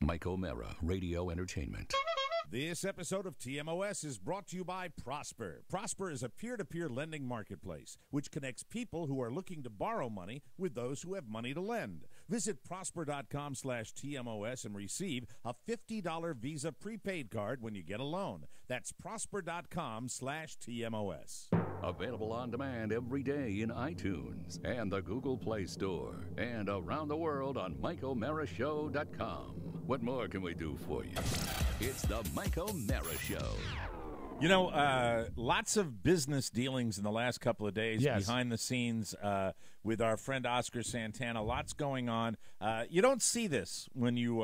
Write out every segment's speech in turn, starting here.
Mike O'Mara, Radio Entertainment. This episode of TMOS is brought to you by Prosper. Prosper is a peer-to-peer lending marketplace which connects people who are looking to borrow money with those who have money to lend. Visit prosper.com/TMOS and receive a $50 Visa prepaid card when you get a loan. That's prosper.com/TMOS. Available on demand every day in iTunes and the Google Play Store and around the world on MikeO'MaraShow.com. What more can we do for you? It's the Mike O'Mara Show. You know, lots of business dealings in the last couple of days behind the scenes with our friend Oscar Santana. Lots going on. You don't see this when you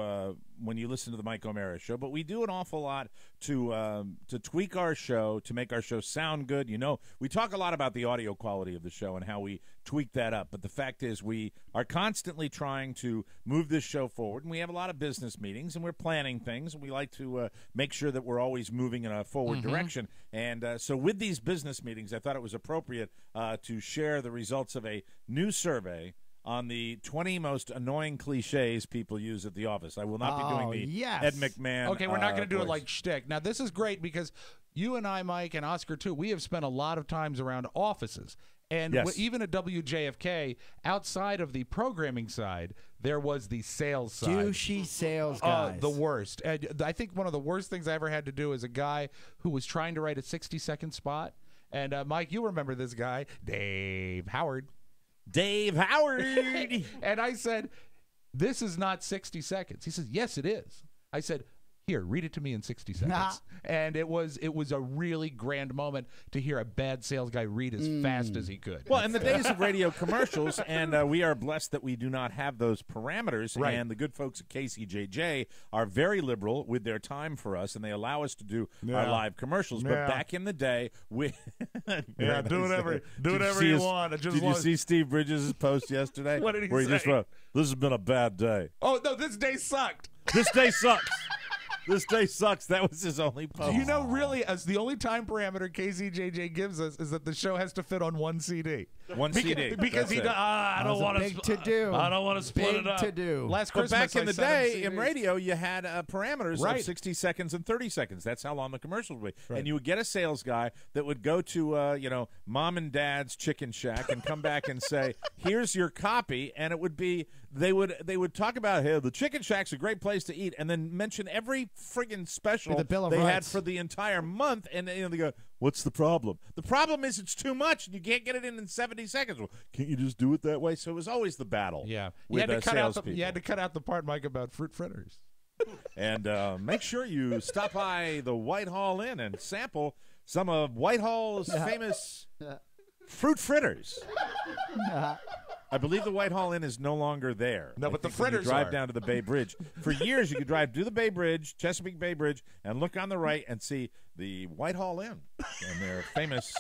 listen to the Mike O'Mara Show, but we do an awful lot to tweak our show, to make our show sound good. You know, we talk a lot about the audio quality of the show and how we tweak that up, but the fact is we are constantly trying to move this show forward, and we have a lot of business meetings, and we're planning things, and we like to make sure that we're always moving in a forward direction. And so with these business meetings, I thought it was appropriate to share the results of a new survey on the 20 most annoying cliches people use at the office. I will not be doing the Ed McMahon. Okay, we're not going to do it like shtick. Now, this is great because you and I, Mike, and Oscar, too, we have spent a lot of times around offices. And even at WJFK, outside of the programming side, there was the sales side. Douchey sales guys. The worst. And I think one of the worst things I ever had to do is a guy who was trying to write a 60-second spot. And, Mike, you remember this guy, Dave Howard. Dave Howard. And I said, this is not 60 seconds. He says, yes, it is. I said, here, read it to me in 60 seconds. And it was a really grand moment to hear a bad sales guy read as fast as he could. Well, in the days of radio commercials, and we are blessed that we do not have those parameters, and the good folks at KCJJ are very liberal with their time for us, and they allow us to do our live commercials. But back in the day, we do whatever you want. Did you see Steve Bridges' post yesterday? What did he say? Where he just wrote, "This has been a bad day." Oh, no, this day sucked. This day sucks. This day sucks. That was his only post. You know, really, as the only time parameter KCJJ gives us is that the show has to fit on one CD. One CD. Because I don't want to do. I don't want to split it up. To do. Last but Christmas, back in the day, in radio, you had parameters of 60 seconds and 30 seconds. That's how long the commercials would be. And you would get a sales guy that would go to, Mom and Dad's Chicken Shack and come back and say, here's your copy. And it would be, they would talk about, hey, the Chicken Shack's a great place to eat, and then mention every friggin' special they had for the entire month. And they go, what's the problem? The problem is it's too much, and you can't get it in 70 seconds. Well, can't you just do it that way? So it was always the battle. Yeah. You had to cut out the part, Mike, about fruit fritters. And make sure you stop by the Whitehall Inn and sample some of Whitehall's famous fruit fritters. I believe the Whitehall Inn is no longer there. No, but the fritters drive down to the Bay Bridge. For years, you could drive to the Bay Bridge, Chesapeake Bay Bridge, and look on the right and see the Whitehall Inn and their famous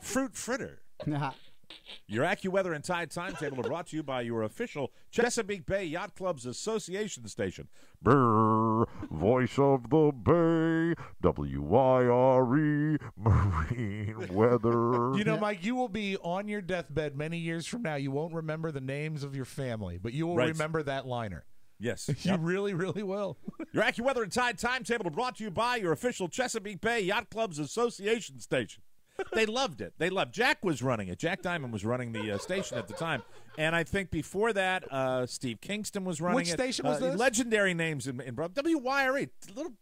fruit fritter. Your AccuWeather and Tide timetable are brought to you by your official Chesapeake Bay Yacht Club's association station. Brr, voice of the Bay, WIRE, marine weather. You know, Mike, you will be on your deathbed many years from now. You won't remember the names of your family, but you will remember that liner. Yes. You really, really will. Your AccuWeather and Tide timetable brought to you by your official Chesapeake Bay Yacht Club's association station. They loved it. Jack was running it. Jack Diamond was running the station at the time. And I think before that, Steve Kingston was running Which station was this? Legendary names in WYRE. Little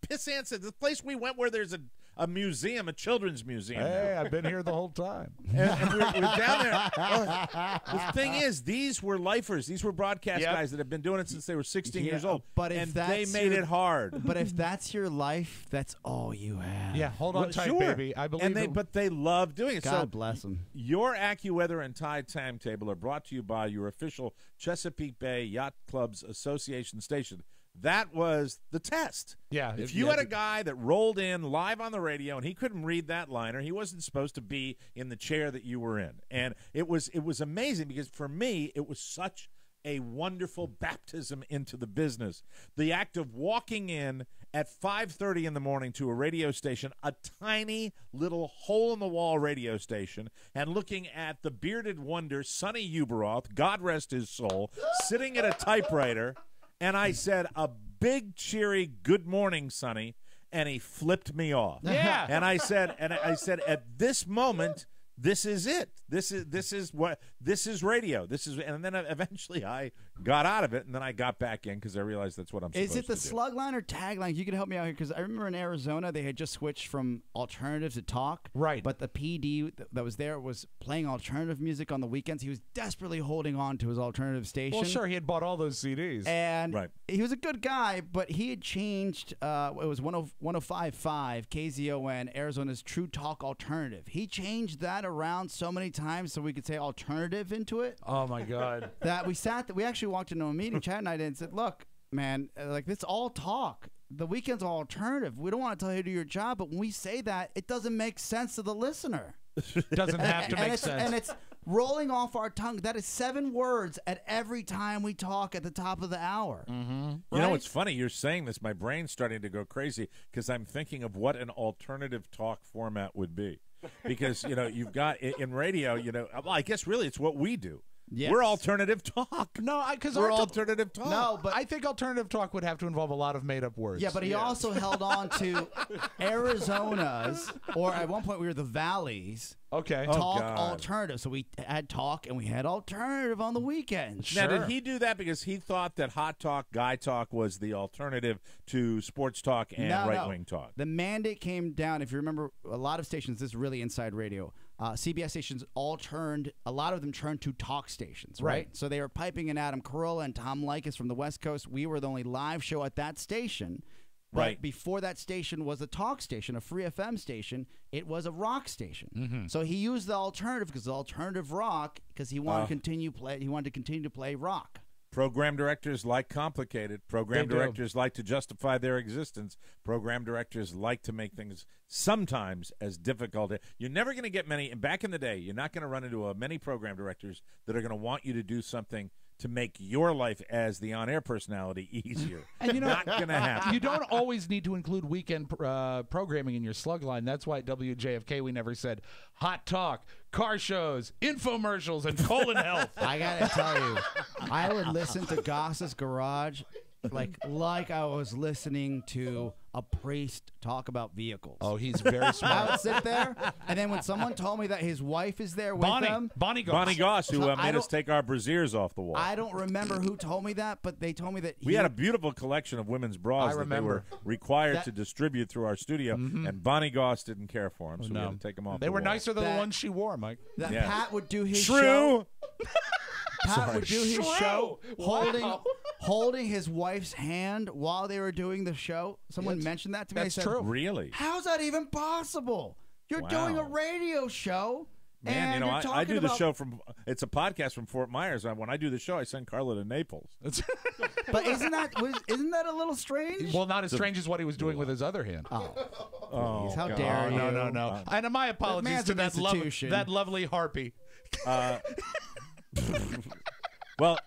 pissants. The place we went where there's a museum, a children's museum. Hey, I've been here the whole time. And we're down there. The thing is, these were lifers. These were broadcast guys that have been doing it since they were 16 years old. But if they made it hard. But if that's your life, that's all you have. Yeah, hold on tight, baby. I believe But they love doing it. God bless them. Your AccuWeather and Tide timetable are brought to you by your official Chesapeake Bay Yacht Club's association station. That was the test. Yeah. If you had a guy that rolled in live on the radio and he couldn't read that liner, he wasn't supposed to be in the chair that you were in. And it was amazing because for me, it was such a wonderful baptism into the business. The act of walking in at 5:30 in the morning to a radio station, a tiny little hole-in-the-wall radio station, and looking at the bearded wonder, Sonny Uberoth, God rest his soul, sitting at a typewriter, and I said a big cheery "Good morning, Sonny," and he flipped me off. Yeah. And I said, at this moment, this is it. This is radio. And then eventually I got out of it, and then I got back in because I realized that's what I'm supposed to do. Is it the slug line or tag line? You can help me out here because I remember in Arizona they had just switched from alternative to talk. Right. But the PD that was there was playing alternative music on the weekends. He was desperately holding on to his alternative station. Well, sure, he had bought all those CDs. And he was a good guy, but he had changed. It was 105.5 KZON, Arizona's True Talk Alternative. He changed that around so many times so we could say alternative into it. Oh my God! That we actually walked into a meeting, Chad and I did, and said, "Look, man, like this all talk. The weekend's all alternative. We don't want to tell you to do your job, but when we say that, it doesn't make sense to the listener. Doesn't have to make sense, and it's rolling off our tongue. That is 7 words at every time we talk at the top of the hour. Mm-hmm. You know, it's funny you're saying this. My brain's starting to go crazy because I'm thinking of what an alternative talk format would be. Because, you know, you've got in radio, you know, well, I guess really it's what we do. Yes. We're alternative talk. No, because we're alternative talk. No, but I think alternative talk would have to involve a lot of made-up words. Yeah, but he also held on to Arizona's, or at one point we were the Valleys. Okay. Talk alternative. So we had talk and we had alternative on the weekends. Now, did he do that because he thought that hot talk, guy talk was the alternative to sports talk and right-wing talk? The mandate came down. If you remember, a lot of stations, this is really inside radio, CBS stations a lot of them turned to talk stations, right? So they were piping in Adam Carolla and Tom Likas from the West Coast. We were the only live show at that station. But before that station was a talk station, a free FM station, it was a rock station. Mm-hmm. So he used the alternative because the alternative rock, because he wanted to continue to play rock. Program directors like complicated. Program directors like to justify their existence. Program directors like to make things sometimes as difficult. You're never going to get many. And back in the day, you're not going to run into many program directors that are going to want you to do something to make your life as the on-air personality easier. And you know, not going to happen. You don't always need to include weekend programming in your slug line. That's why at WJFK we never said hot talk, car shows, infomercials, and colon health. I got to tell you, I would listen to Goss's Garage like I was listening to a priest talk about vehicles. Oh, he's very smart. I would sit there, and then when someone told me that his wife is there with him, Bonnie Goss, who made us take our brassiers off the wall. I don't remember who told me that, but they told me that we had a beautiful collection of women's bras that they were required to distribute through our studio, and Bonnie Goss didn't care for them, so we had to take them off. They were wall. nicer than the ones she wore, Mike. Pat would do his show. Pat would do his show holding his wife's hand while they were doing the show. Someone mentioned that to me. That's I said, true. Really? How's that even possible? You're doing a radio show. Man, you know, I do the show it's a podcast from Fort Myers. When I do the show, I send Carla to Naples. But isn't that a little strange? Well, not as strange as what he was doing with his other hand. Oh, how dare you? No. And my apologies to that lovely harpy. Well,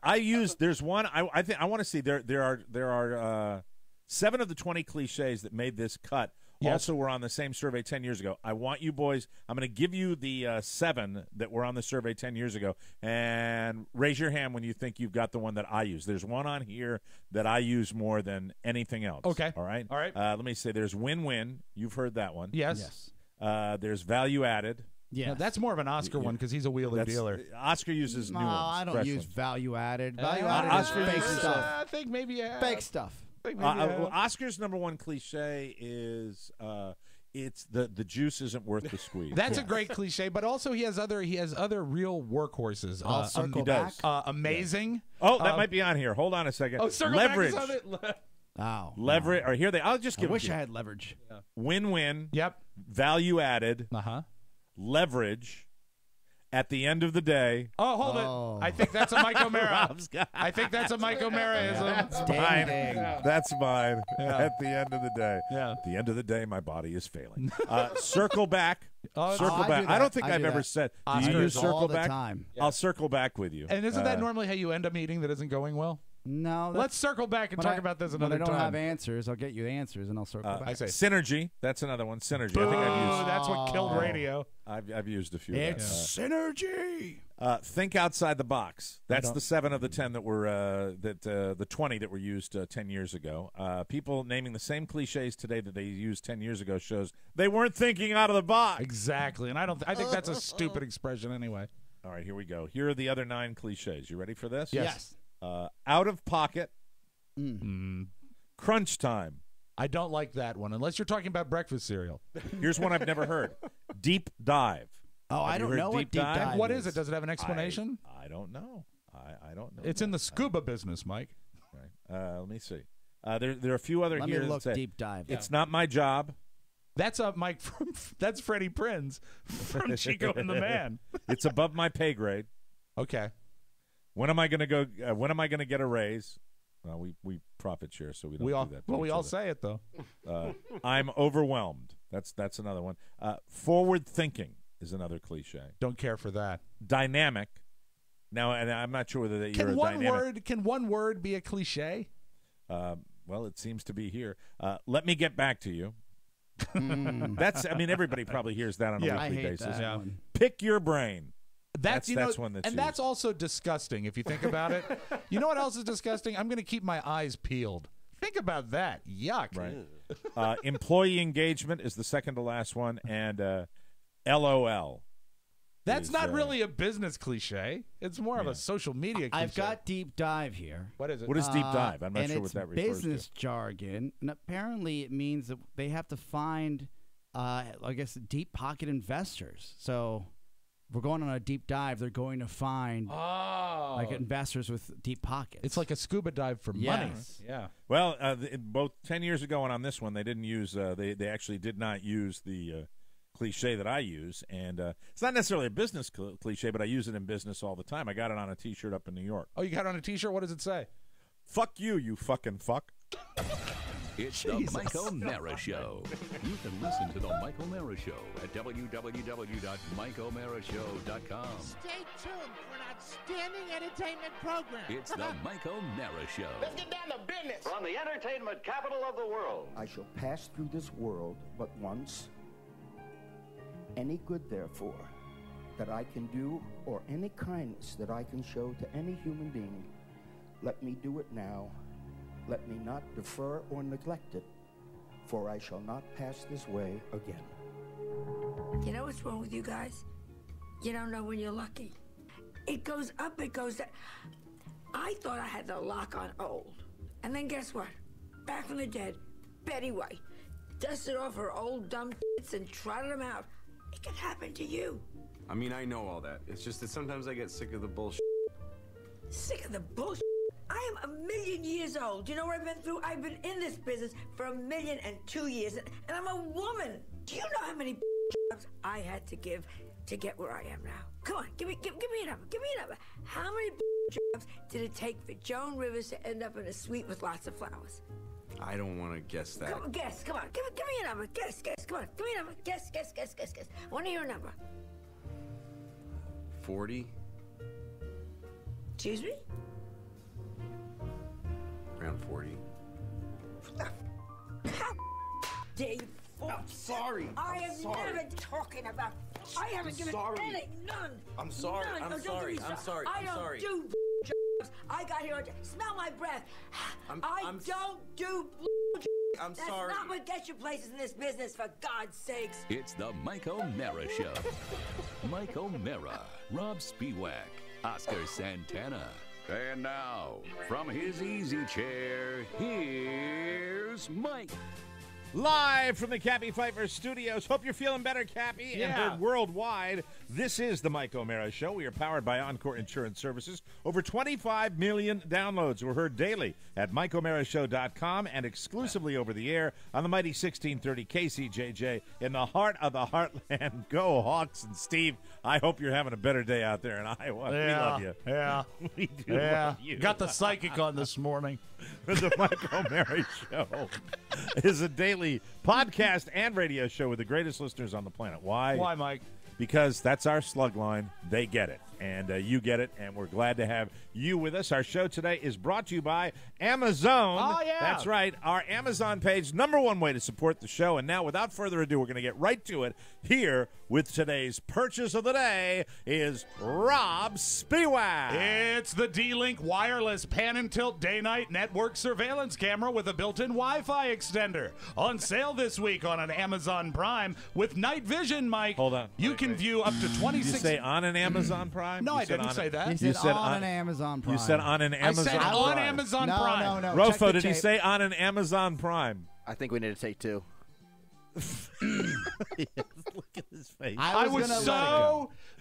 there's one. I think I want to see. There are 7 of the 20 cliches that made this cut. Yes. Also were on the same survey 10 years ago. I want you boys. I'm going to give you the 7 that were on the survey 10 years ago, and raise your hand when you think you've got the one that I use. There's one on here that I use more than anything else. Okay. All right. Let me say. There's win-win. You've heard that one. Yes. There's value added. Yeah, that's more of an Oscar one because he's a wheeler dealer. Oscar uses new ones. I don't use value added. Value added is fake stuff. I think maybe you have. Fake stuff. Oscar's number 1 cliche is it's the juice isn't worth the squeeze. That's a great cliche, but also he has other real workhorses. I'll circle back. Amazing. Oh, that might be on here. Hold on a second. Oh, circle leverage. back is on it. Oh, leverage. Or here I'll just give. I wish I had leverage. Yeah. Win-win. Yep. Value added. Leverage. At the end of the day. Oh, hold it. I think that's a Mike O'Mara. I think that's a Mike O'Mara-ism. That's mine. That's mine. Yeah. At the end of the day. Yeah. At the end of the day, my body is failing. Circle back. Circle back. I don't think I've ever said. Do you use circle all back? The time. I'll circle back with you. And isn't that normally how you end a meeting that isn't going well? No. Let's circle back and talk about this another time. When I don't have answers, I'll get you the answers, and I'll circle back. I say Synergy. That's another one. Synergy. Boo, I think I've used. that's what killed radio. I've used a few. It's synergy. Think outside the box. That's the 7 of the 10 that were the 20 that were used 10 years ago. People naming the same cliches today that they used 10 years ago shows they weren't thinking out of the box. Exactly, and I think that's a stupid expression anyway. All right, here we go. Here are the other 9 cliches. You ready for this? Yes. Out of pocket. Crunch time. I don't like that one unless you're talking about breakfast cereal. Here's one I've never heard. Deep dive. Oh, I don't know what deep dive What is it? Does it have an explanation? I don't know. I don't know. It's in the scuba business, Mike. Right. Let me see. There are a few other Let here me look that say, deep dive. It's not my job. That's Mike from that's Freddie Prinz from Chico and the Man. It's above my pay grade. Okay. When am I going to go? When am I going to get a raise? Well, we profit share, so we don't do that. Well, we all say it though. I'm overwhelmed. That's another one. Forward thinking is another cliche. Don't care for that. Dynamic. Now, and I'm not sure whether you're a dynamic. Can one word be a cliche? Well, it seems to be here. Let me get back to you. That's. I mean, everybody probably hears that on a weekly basis. That Pick your brain. That's one that's and used. that's also disgusting if you think about it. You know what else is disgusting? I'm going to keep my eyes peeled. Think about that. Yuck. Right. Employee engagement is the second to last one, and LOL. That's not really a business cliche. It's more of a social media cliche. I've got deep dive here. What is it? What is deep dive? I'm not and sure what that refers to. It's business jargon, and apparently it means that they have to find, I guess, deep pocket investors. So if we're going on a deep dive, they're going to find like investors with deep pockets. It's like a scuba dive for money. Yeah. Well, both 10 years ago and on this one, they didn't use. They actually did not use the cliche that I use, and it's not necessarily a business cliche, but I use it in business all the time. I got it on a T-shirt up in New York. Oh, you got it on a T-shirt? What does it say? Fuck you, you fucking fuck. It's the Mike O'Mara Show. You can listen to the Mike O'Mara Show at www.mikeomarashow.com. Stay tuned for an outstanding entertainment program. It's the Mike O'Mara Show. Let's get down to business. From the entertainment capital of the world. I shall pass through this world but once. Any good, therefore, that I can do, or any kindness that I can show to any human being, let me do it now. Let me not defer or neglect it, for I shall not pass this way again. You know what's wrong with you guys? You don't know when you're lucky. It goes up, it goes down. I thought I had the lock on old. And then guess what? Back from the dead, Betty White dusted off her old dumb tits and trotted them out. It could happen to you. I mean, I know all that. It's just that sometimes I get sick of the bullshit. Sick of the bullshit? I am 1,000,000 years old. Do you know what I've been through? I've been in this business for 1,000,002 years, and I'm a woman. Do you know how many jobs I had to give to get where I am now? Come on, give me a number. Give me a number. How many jobs did it take for Joan Rivers to end up in a suite with lots of flowers? I don't want to guess that. Come on, guess. Come on. Give me a number. Guess. Come on. Give me a number. Guess. Want to hear a number? 40? Excuse me? Around 40. How dare you? I'm sorry. I am never talking about. I haven't given any. None. I'm sorry. None. I'm No, don't sorry. give me I'm stuff. sorry. I I'm don't sorry. do jobs. I got here. Smell my breath. I don't do I'm That's sorry. not what gets you places in this business, for God's sakes. It's the Mike O'Mara Show. Mike O'Mara, Rob Spiewak, Oscar Santana. And now, from his easy chair, here's Mike. Live from the Cappy Pfeiffer Studios. Hope you're feeling better, Cappy. And heard worldwide, this is the Mike O'Mara Show. We are powered by Encore Insurance Services. Over 25 million downloads. We're heard daily at MikeO'MaraShow.com and exclusively over the air on the mighty 1630 KCJJ in the heart of the heartland. Go Hawks. And Steve, I hope you're having a better day out there in Iowa. We love you. Yeah. We do love you. Got the psychic on this morning. The Mike O'Mara Show is a daily podcast and radio show with the greatest listeners on the planet. Why? Why, Mike? because that's our slug line. They get it, and you get it, and we're glad to have you with us. Our show today is brought to you by Amazon. Oh, yeah. That's right. Our Amazon page, #1 way to support the show. And now, without further ado, we're going to get right to it. Here with today's purchase of the day is Rob Spiewak. It's the D-Link wireless pan and tilt day-night network surveillance camera with a built-in Wi-Fi extender. On sale this week on an Amazon Prime with night vision, Mike. Hold on. You can view up to 26... Did you say on an Amazon Prime? No, I didn't say that. He said on an Amazon Prime. You said on an Amazon I said Prime. on Amazon Prime. No. Rofo, did he say on an Amazon Prime? I think we need to take two. Yes, look at his face. I was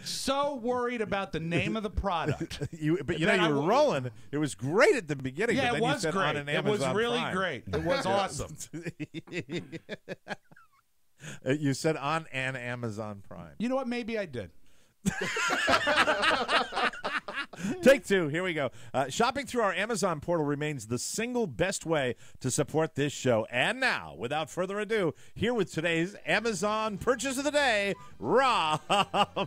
so worried about the name of the product. But you were rolling. It was great at the beginning. Yeah, but then it was you said great. On an It was Amazon really Prime. great. It was awesome. You said on an Amazon Prime. You know what? Maybe I did. Take two. Here we go. Shopping through our Amazon portal remains the single best way to support this show. And now, without further ado, here with today's Amazon purchase of the day, Rob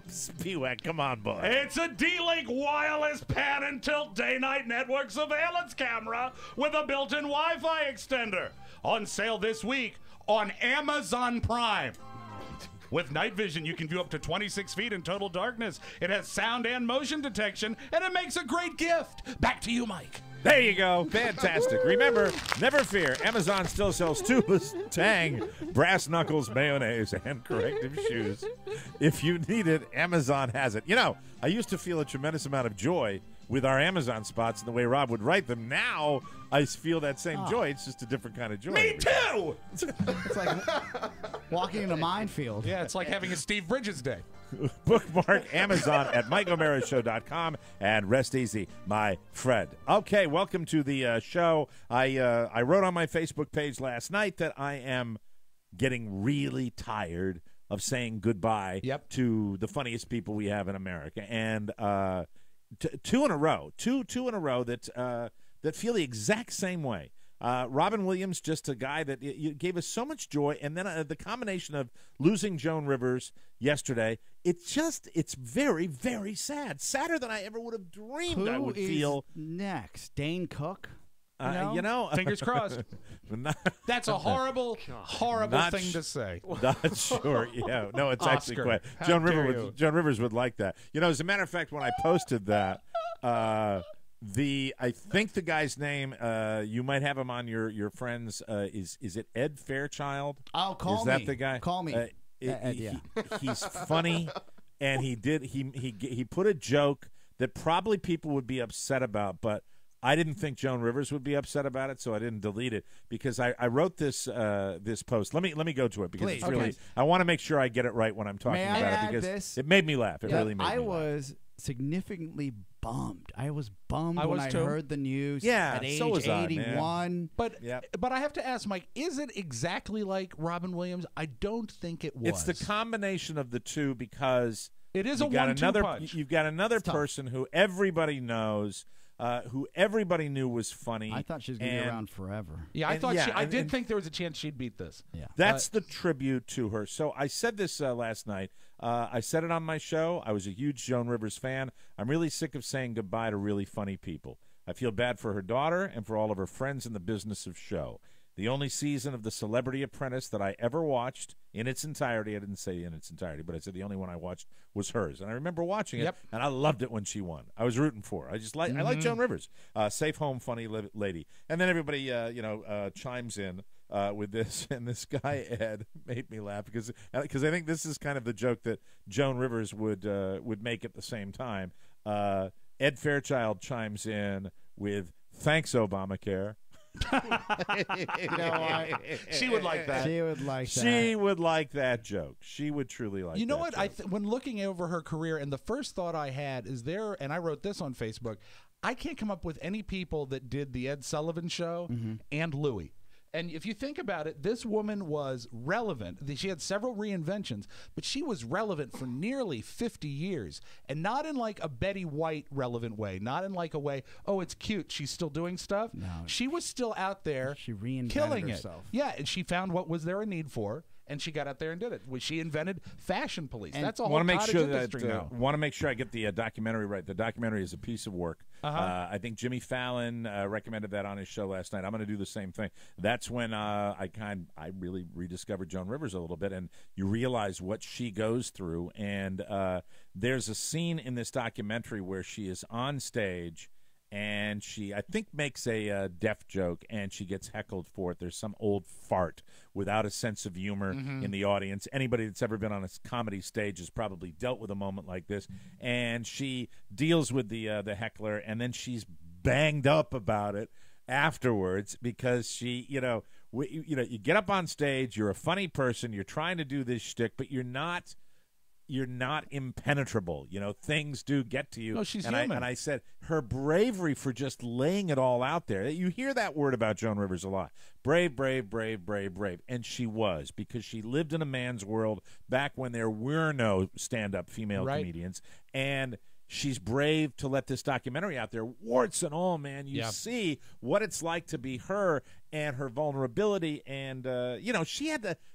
Spiewak. Come on, boy. It's a D-Link wireless pan and tilt day-night network surveillance camera with a built-in Wi-Fi extender. On sale this week on Amazon Prime. With night vision, you can view up to 26 feet in total darkness. It has sound and motion detection, and it makes a great gift. Back to you, Mike. There you go. Fantastic. Remember, never fear. Amazon still sells tubeless Tang, brass knuckles, mayonnaise, and corrective shoes. If you need it, Amazon has it. You know, I used to feel a tremendous amount of joy with our Amazon spots and the way Rob would write them. Now I feel that same joy. It's just a different kind of joy. Me too! It's like walking in a minefield. Yeah, it's like having a Steve Bridges day. Bookmark Amazon at MikeO'MaraShow.com and rest easy, my friend. Okay, welcome to the show. I wrote on my Facebook page last night that I am getting really tired of saying goodbye to the funniest people we have in America. And two in a row that feel the exact same way. Robin Williams, just a guy that gave us so much joy, and then the combination of losing Joan Rivers yesterday, it's very, very sad. Sadder than I ever would have dreamed I would feel. Next? Dane Cook? Fingers crossed. That's a horrible thing to say. Not sure. Yeah, no, it's Oscar, actually quite. how Joan dare Joan Rivers would like that. You know, as a matter of fact, when I posted that, I think the guy's name, you might have him on your friends. Is it Ed Fairchild? Oh, call me. Is that the guy? Call me. Ed, yeah. He's funny, and he put a joke that probably people would be upset about, but I didn't think Joan Rivers would be upset about it, so I didn't delete it because I wrote this post. Let me go to it because it's really. I want to make sure I get it right when I'm talking about it because it made me laugh. It really made me laugh. I was significantly bummed. I was bummed when I heard the news. Yeah, at age so was 81. But I have to ask, Mike, is it exactly like Robin Williams? I don't think it was. It's the combination of the two because it is a 1-2 punch. You've got another person who everybody knows. Who everybody knew was funny. I thought she was going to be around forever. Yeah, I did think there was a chance she'd beat this. Yeah, that's the tribute to her. So I said this last night. I said it on my show. I was a huge Joan Rivers fan. I'm really sick of saying goodbye to really funny people. I feel bad for her daughter and for all of her friends in the business of show. The only season of The Celebrity Apprentice that I ever watched in its entirety, I didn't say in its entirety, but I said the only one I watched was hers. And I remember watching it, and I loved it when she won. I was rooting for her. I like Joan Rivers. Safe home, funny lady. And then everybody, chimes in with this. And this guy, Ed, made me laugh because I think this is kind of the joke that Joan Rivers would make at the same time. Ed Fairchild chimes in with, "Thanks, Obamacare." She would like that. She would like that. She would like that joke. She would truly like that. You know what? Joke. When looking over her career, and the first thought I had is and I wrote this on Facebook, I can't come up with any people that did the Ed Sullivan Show and Louie. And if you think about it, this woman was relevant. She had several reinventions, but she was relevant for nearly 50 years. And not in like a Betty White relevant way. Not in like a way, oh, it's cute, she's still doing stuff. No. She was still out there she reinvented killing herself. it. Yeah, and she found what was there a need for. and she got out there and did it. She invented fashion police. And That's a whole Want to make cottage sure industry now. want to make sure I get the documentary right. The documentary is a piece of work. I think Jimmy Fallon recommended that on his show last night. I'm going to do the same thing. That's when I really rediscovered Joan Rivers a little bit, and you realize what she goes through. And there's a scene in this documentary where she is on stage. And she, I think, makes a deaf joke, and she gets heckled for it. There's some old fart without a sense of humor in the audience. Anybody that's ever been on a comedy stage has probably dealt with a moment like this. And she deals with the heckler, and then she's banged up about it afterwards because she, you get up on stage, you're a funny person, you're trying to do this shtick, but you're not impenetrable. Things do get to you. No, she's human. And I said her bravery for just laying it all out there. You hear that word about Joan Rivers a lot. Brave, brave, brave, brave, brave. And she was, because she lived in a man's world back when there were no stand-up female comedians. And she's brave to let this documentary out there, warts and all, man. You see what it's like to be her and her vulnerability. And,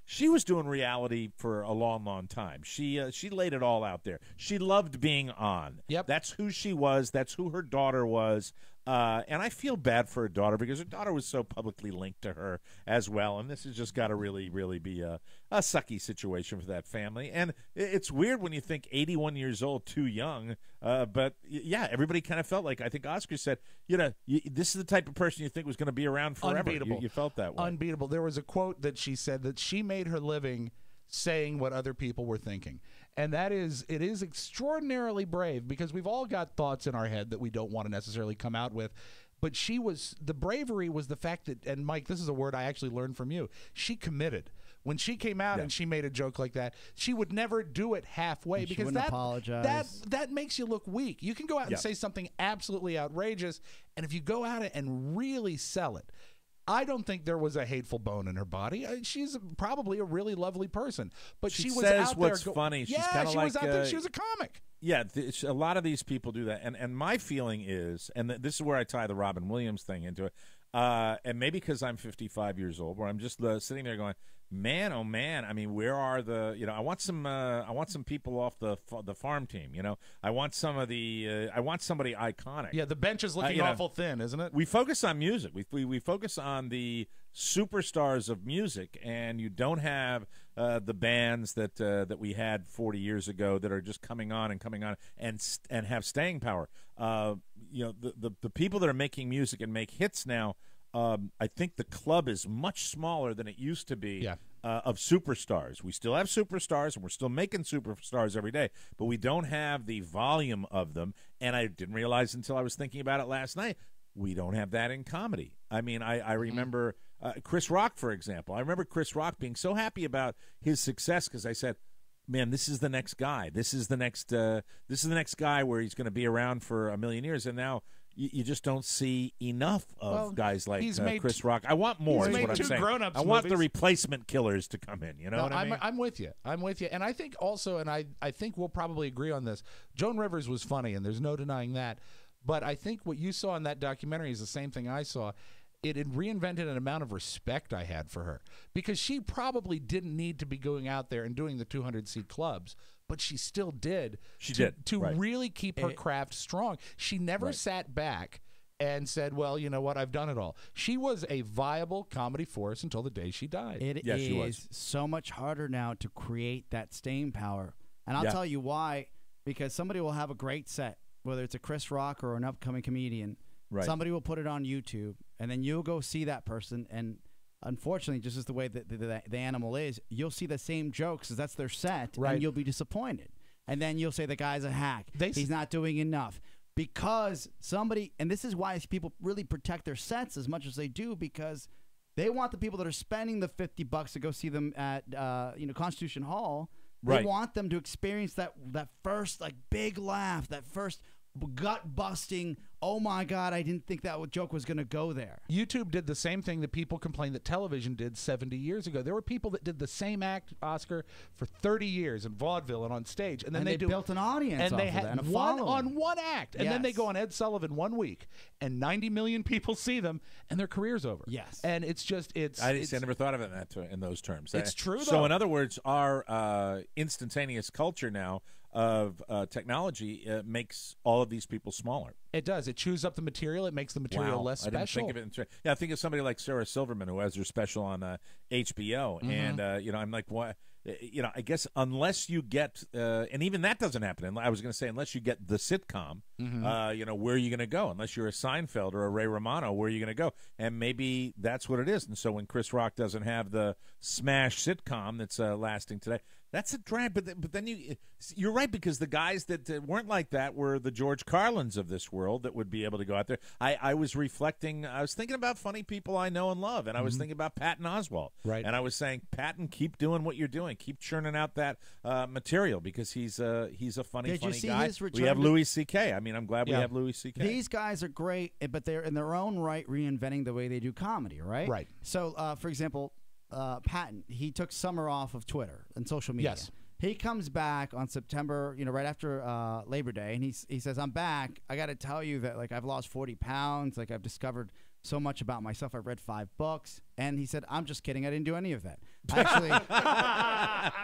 she was doing reality for a long, long time. She laid it all out there. She loved being on. Yep. That's who she was. That's who her daughter was. And I feel bad for her daughter because her daughter was so publicly linked to her as well. And this has just got to really, really be a sucky situation for that family. And it's weird when you think 81 years old, too young. But, yeah, everybody kind of felt like, I think Oscar said, this is the type of person you think was going to be around forever. Unbeatable. You felt that way. Unbeatable. There was a quote that she said that she made her living saying what other people were thinking. And it is extraordinarily brave, because we've all got thoughts in our head that we don't want to necessarily come out with. But the bravery was the fact that, and Mike, this is a word I actually learned from you, she committed. When she came out and she made a joke like that, she would never do it halfway, and because that makes you look weak. You can go out and say something absolutely outrageous, and if you go out and really sell it, I don't think there was a hateful bone in her body. She's probably a really lovely person, but she was says out what's there. funny. She's yeah, she was out there. She was a comic. Yeah, a lot of these people do that, and my feeling is, and this is where I tie the Robin Williams thing into it, and maybe because I'm 55 years old, where I'm just sitting there going, man, oh man, I mean, where are the, I want some people off the farm team, I want somebody iconic. Yeah, the bench is looking awful thin, isn't it? We focus on music. We focus on the superstars of music, and you don't have the bands that we had 40 years ago that are just coming on and have staying power. The people that are making music and make hits now, I think the club is much smaller than it used to be of superstars. We still have superstars, and we're still making superstars every day, but we don't have the volume of them. And I didn't realize until I was thinking about it last night, we don't have that in comedy. I mean, I remember Chris Rock, for example. I remember Chris Rock being so happy about his success because I said, man, this is the next guy. This is the next guy where he's going to be around for a million years. And now you just don't see enough of guys like Chris Rock. I want more. Is what I'm saying. I want the replacement killers to come in. You know what I mean? I'm with you. And I think also, and I think we'll probably agree on this, Joan Rivers was funny, and there's no denying that. But I think what you saw in that documentary is the same thing I saw. It had reinvented an amount of respect I had for her, because she probably didn't need to be going out there and doing the 200-seat clubs, but she still did. To really keep her craft strong. She never sat back and said, well, you know what, I've done it all. She was a viable comedy force until the day she died. It is so much harder now to create that staying power. And I'll tell you why, because somebody will have a great set, whether it's a Chris Rock or an upcoming comedian. Somebody will put it on YouTube, and then you'll go see that person, and unfortunately, just as the way that the animal is, you'll see the same jokes as that's their set, and you'll be disappointed. And then you'll say the guy's a hack. He's not doing enough. Because somebody, and this is why people really protect their sets as much as they do, because they want the people that are spending the $50 to go see them at Constitution Hall. They want them to experience that first big laugh, that first gut-busting, oh my God, I didn't think that joke was going to go there. YouTube did the same thing that people complained that television did 70 years ago. There were people that did the same act, Oscar, for 30 years in vaudeville and on stage. And then they built an audience and off they of had that, and a one following. on one act. And then they go on Ed Sullivan 1 week, and 90 million people see them, and their career's over. Yes. And it's just, I never thought of it in those terms. It's true, though. So in other words, our instantaneous culture now of technology makes all of these people smaller. It does. It chews up the material. It makes the material less special. I didn't think of it. I think of somebody like Sarah Silverman, who has her special on HBO, and I'm like, what? I guess unless you get, and even that doesn't happen. I was going to say, unless you get the sitcom, where are you going to go? Unless you're a Seinfeld or a Ray Romano, where are you going to go? And maybe that's what it is. And so when Chris Rock doesn't have the smash sitcom that's lasting today, that's a drag. But then you're right, because the guys that weren't like that were the George Carlins of this world that would be able to go out there. I was reflecting. I was thinking about funny people I know and love, and I was thinking about Patton Oswalt. Right. And I was saying, Patton, keep doing what you're doing. Keep churning out that material, because he's a funny guy. We have Louis C.K. I mean, I'm glad we have Louis C.K. These guys are great, but they're in their own right reinventing the way they do comedy, right? Right. So, for example, Patton, he took summer off of Twitter and social media. Yes. He comes back on September, right after Labor Day, and he says, "I'm back. I got to tell you that I've lost 40 pounds. I've discovered so much about myself. I read 5 books." And he said, "I'm just kidding. I didn't do any of that. I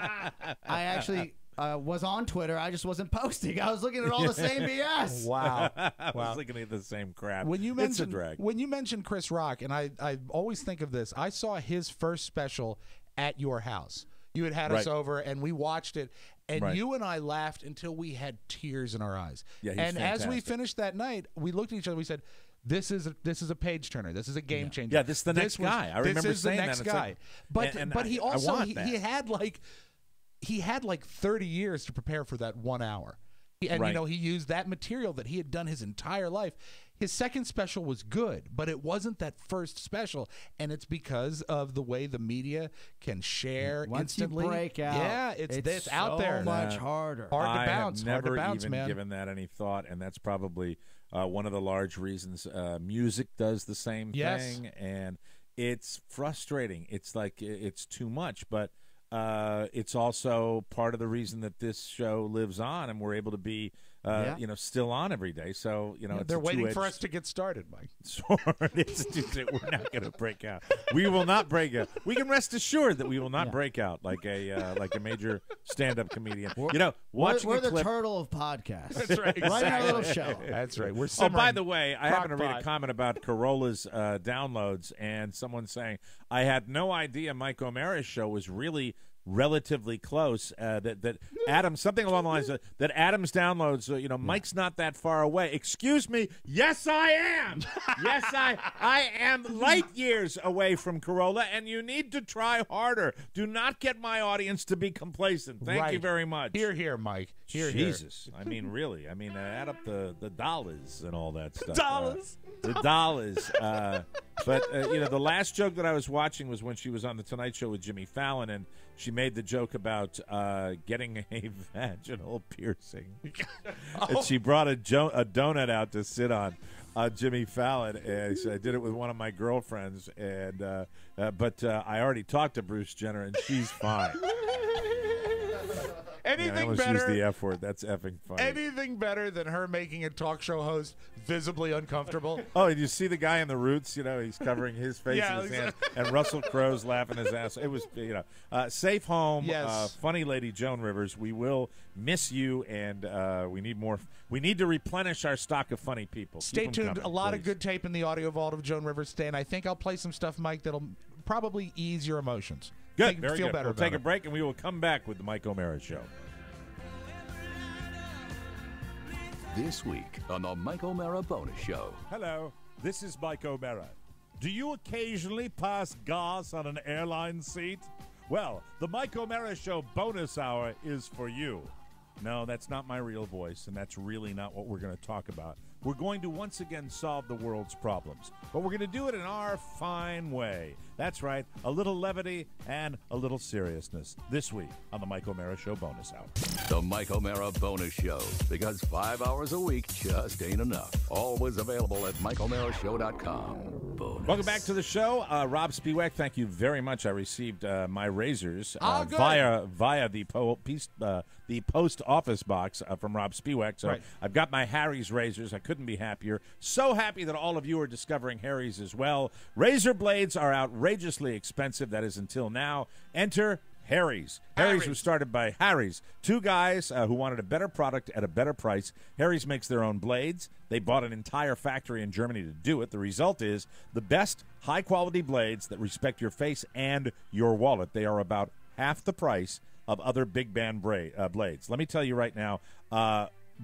actually was on Twitter. I just wasn't posting. I was looking at all the same BS." Wow. I was looking at the same crap. It's a drag. When you mentioned Chris Rock, and I always think of this, I saw his first special at your house. You had us over, and we watched it, and you and I laughed until we had tears in our eyes. Yeah, he's and fantastic. as we finished that night, we looked at each other. We said, "This is a page turner. This is a game changer. Yeah, this is the next guy." I remember saying that. This is the next guy. But he also he had like 30 years to prepare for that 1 hour. And he used that material that he had done his entire life. His second special was good, but it wasn't that first special, and it's because of the way the media can share instantly. Once you break out, yeah, it's out there. So much harder. Hard to bounce. I have never bounce, even man. given that any thought, and that's probably one of the large reasons. Music does the same thing, and it's frustrating. It's like it's too much, but it's also part of the reason that this show lives on, and we're able to be still on every day. So it's they're waiting for us to get started, Mike. We're not going to break out. We will not break out. We can rest assured that we will not break out like a major stand-up comedian. Watching we're a clip, the turtle of podcasts. That's right. Right in our little show. That's right. We're oh, by the way, I happened to read a comment about Corolla's downloads, and someone saying, "I had no idea Mike O'Mara's show was really relatively close, that Adam, something along the lines of that Adam's downloads, Mike's not that far away." Excuse me. Yes, I am. Yes, I am light years away from Corolla, and you need to try harder. Do not get my audience to be complacent. Thank you very much. Here, Mike. Jesus. I mean, really. I mean, add up the dollars and all that stuff. Dollars. The dollars. But the last joke that I was watching was when she was on the Tonight Show with Jimmy Fallon, and she made the joke about getting a vaginal piercing. And she brought a donut out to sit on Jimmy Fallon, and she said, "I did it with one of my girlfriends, and but I already talked to Bruce Jenner, and she's fine." Anything I better? Use the F word. That's effing funny. Anything better than her making a talk show host visibly uncomfortable? Oh, did you see the guy in the Roots? He's covering his face and his hands, and Russell Crowe's laughing his ass. It was, safe home. Yes. Funny lady Joan Rivers. We will miss you, and we need more. We need to replenish our stock of funny people. Stay tuned. A lot of good tape in the audio vault of Joan Rivers today, and I think I'll play some stuff, Mike, that'll probably ease your emotions. Good. Very feel good. better We'll take it. a break, and we will come back with the Mike O'Mara Show. This week on the Mike O'Mara Bonus Show. Hello, this is Mike O'Mara. Do you occasionally pass gas on an airline seat? Well, the Mike O'Mara Show bonus hour is for you. No, that's not my real voice, and that's really not what we're going to talk about. We're going to once again solve the world's problems, but we're going to do it in our fine way. That's right, a little levity and a little seriousness this week on the Mike O'Mara Show bonus hour. The Mike O'Mara Bonus Show, because 5 hours a week just ain't enough. Always available at MikeO'MaraShow.com. Bonus. Welcome back to the show. Rob Spiewak, thank you very much. I received my razors good. via the post office box from Rob Spiewak. So Right. I've got my Harry's razors. I couldn't be happier. So happy that all of you are discovering Harry's as well. Razor blades are outrageously expensive. That is until now. Enter Harry's. Harry's was started by Harry's, two guys who wanted a better product at a better price. Harry's makes their own blades. They bought an entire factory in Germany to do it. The result is the best high-quality blades that respect your face and your wallet. They are about half the price of other big band blades. Let me tell you right now,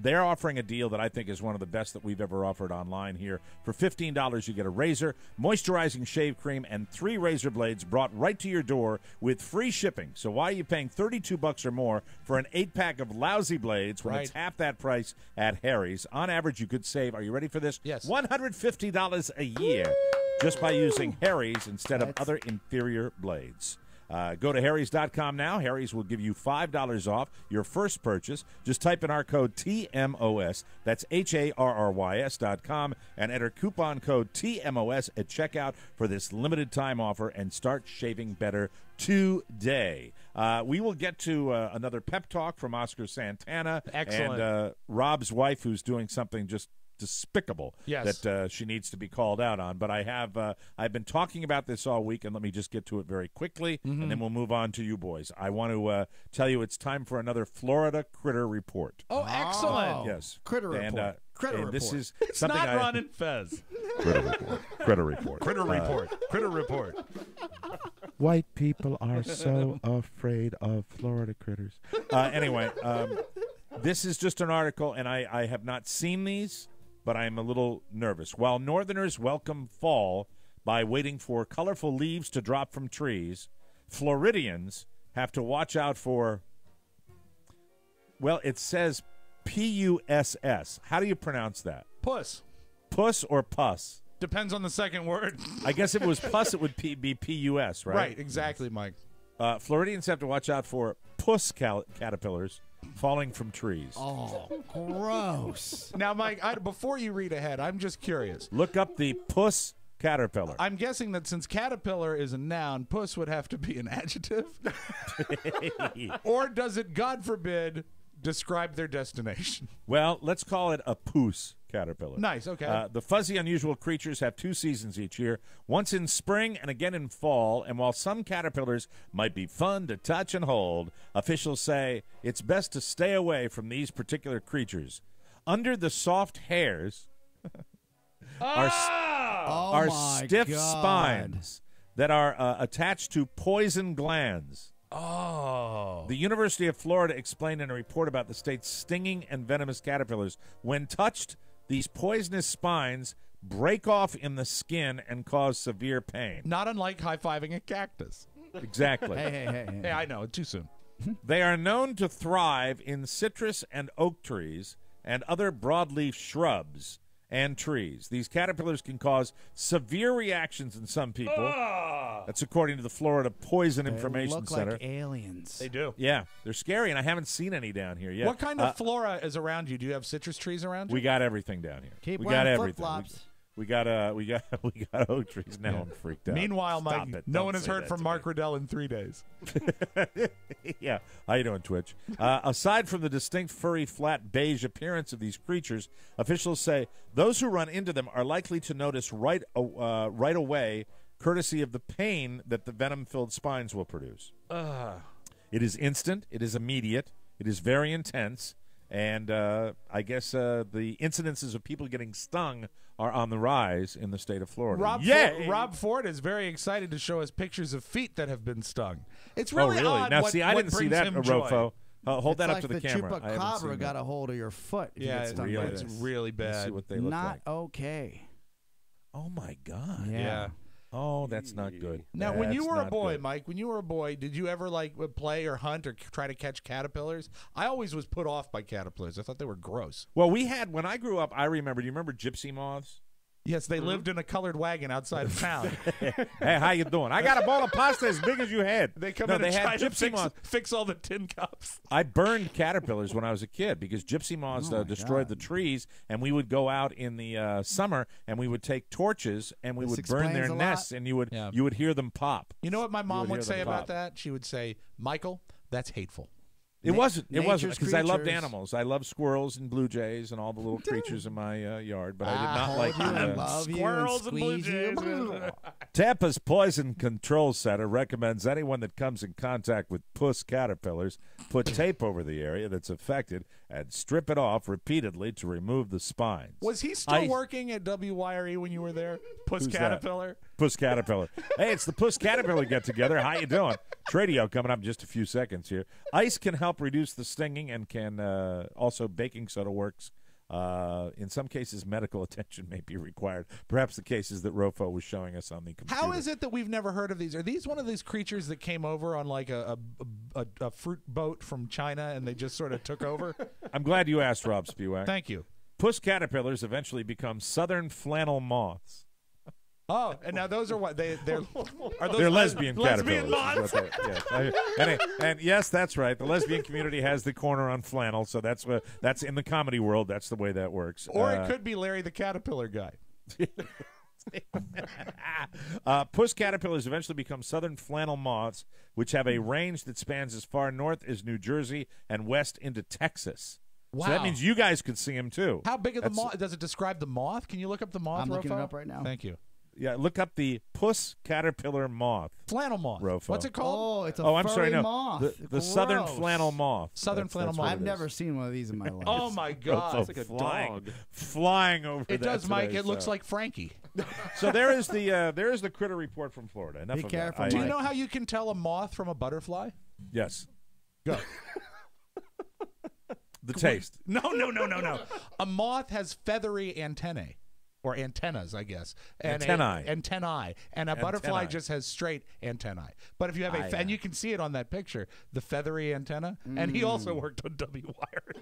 they're offering a deal that I think is one of the best that we've ever offered online here. For $15, you get a razor, moisturizing shave cream, and 3 razor blades brought right to your door with free shipping. So why are you paying $32 or more for an 8-pack of lousy blades when it's half that price at Harry's? On average, you could save, are you ready for this? Yes. $150 a year just by using Harry's instead of other inferior blades. Go to Harrys.com now. Harry's will give you $5 off your first purchase. Just type in our code TMOS. That's HARRYS.com and enter coupon code TMOS at checkout for this limited time offer and start shaving better today. We will get to another pep talk from Oscar Santana. Excellent. And Rob's wife, who's doing something just despicable that she needs to be called out on. But I've been talking about this all week, and let me just get to it very quickly, and then we'll move on to you boys. I want to tell you it's time for another Florida Critter Report. Oh, excellent. Yes. Critter Report. Critter Report. This is It's something not Ron and Fez. Critter Report. Critter Report. Critter Report. Critter Report. White people are so afraid of Florida critters. Anyway, this is just an article, and I have not seen these, but I'm a little nervous. While Northerners welcome fall by waiting for colorful leaves to drop from trees, Floridians have to watch out for, well, it says P-U-S-S. How do you pronounce that? Puss. Puss or puss? Depends on the second word. I guess if it was puss, it would be P-U-S, right? Right, exactly, Mike. Floridians have to watch out for puss caterpillars falling from trees. Oh, gross. Now, Mike, before you read ahead, I'm just curious. Look up the puss caterpillar. I'm guessing that since caterpillar is a noun, puss would have to be an adjective. Or does it, God forbid, describe their destination? Well, let's call it a puss caterpillar. Nice, okay. The fuzzy, unusual creatures have 2 seasons each year, once in spring and again in fall, and while some caterpillars might be fun to touch and hold, officials say it's best to stay away from these particular creatures. Under the soft hairs are stiff spines that are attached to poison glands. Oh. The University of Florida explained in a report about the state's stinging and venomous caterpillars. When touched, these poisonous spines break off in the skin and cause severe pain. Not unlike high-fiving a cactus. Exactly. Hey, I know. Too soon. They are known to thrive in citrus and oak trees and other broadleaf shrubs and trees. These caterpillars can cause severe reactions in some people. That's according to the Florida Poison Information Center. They look like aliens. They do. Yeah, they're scary, and I haven't seen any down here yet. What kind of flora is around you? Do you have citrus trees around you? We got everything down here. Keep we wearing got everything. flip-flops. We got oak trees. Now I'm freaked out. Meanwhile, Stop Mike, it. no Don't one has say heard that from to Mark me. Riddell in 3 days. Yeah. How you doing, Twitch? Aside from the distinct furry, flat, beige appearance of these creatures, officials say those who run into them are likely to notice right away, courtesy of the pain that the venom-filled spines will produce. It is instant. It is immediate. It is very intense. And I guess the incidences of people getting stung are on the rise in the state of Florida. Rob Ford is very excited to show us pictures of feet that have been stung. It's really odd. Now, what, see, I what didn't see brings that, him joy. Rofo. Hold It's that up like to the camera. I haven't chupacabra seen got that. a hold of your foot. If you Yeah, get stung by it's this. really Let's bad. see what they look Not like. okay. Oh, my God. Yeah. Oh, that's not good. Now, when you That's were a not boy, good. Mike, when you were a boy, did you ever play or hunt or try to catch caterpillars? I always was put off by caterpillars. I thought they were gross. Well, we had, when I grew up, I remember, do you remember gypsy moths? Yes, they lived in a colored wagon outside of town. Hey, how you doing? I got a bowl of pasta as big as you had. They come in and had try to gypsy moths. fix all the tin cups. I burned caterpillars when I was a kid because gypsy moths destroyed the trees, and we would go out in the summer and we would take torches and we would burn their nests, and you would hear them pop. You know what my mom would say about that? She would say, "Michael, that's hateful." It wasn't because I loved animals. I love squirrels and blue jays and all the little creatures in my yard, but I did not like squirrels and blue jays. Tampa's Poison Control Center recommends anyone that comes in contact with puss caterpillars put tape over the area that's affected and strip it off repeatedly to remove the spines. Was he still working at WYRE when you were there? Puss Caterpillar? Puss Caterpillar. Hey, it's the Puss Caterpillar get-together. How you doing? Tradio coming up in just a few seconds here. Ice can help reduce the stinging and can also baking soda works. In some cases, medical attention may be required. Perhaps the cases that Rofo was showing us on the computer. How is it that we've never heard of these? Are these one of these creatures that came over on like a fruit boat from China and they just sort of took over? I'm glad you asked, Rob Spewak. Thank you. Puss caterpillars eventually become southern flannel moths. Oh, and now those are what they're lesbian caterpillars. Moths? And yes, that's right. The lesbian community has the corner on flannel, so that's in the comedy world. That's the way that works. Or it could be Larry the Caterpillar guy. Puss caterpillars eventually become southern flannel moths, which have a range that spans as far north as New Jersey and west into Texas. Wow. So that means you guys could see them too. How big are the moth? Does it describe the moth? Can you look up the moth? I'm looking Rofo? it up right now. Thank you. Yeah, look up the puss caterpillar moth. Flannel moth. Rofo. What's it called? Oh, it's a I'm sorry, no. moth. The southern flannel moth. Southern flannel moth. I've never seen one of these in my life. Oh my God! It's like a dog flying over. It does, today, Mike. It looks like Frankie. So there is the critter report from Florida. Enough Be of careful. that. Do you know how you can tell a moth from a butterfly? Yes. Go. The taste. No. A moth has feathery antennae. Or antennas, I guess. And Antennae. And a butterfly just has straight antennae. But if you have and you can see it on that picture, the feathery antenna. And he also worked on WYRE.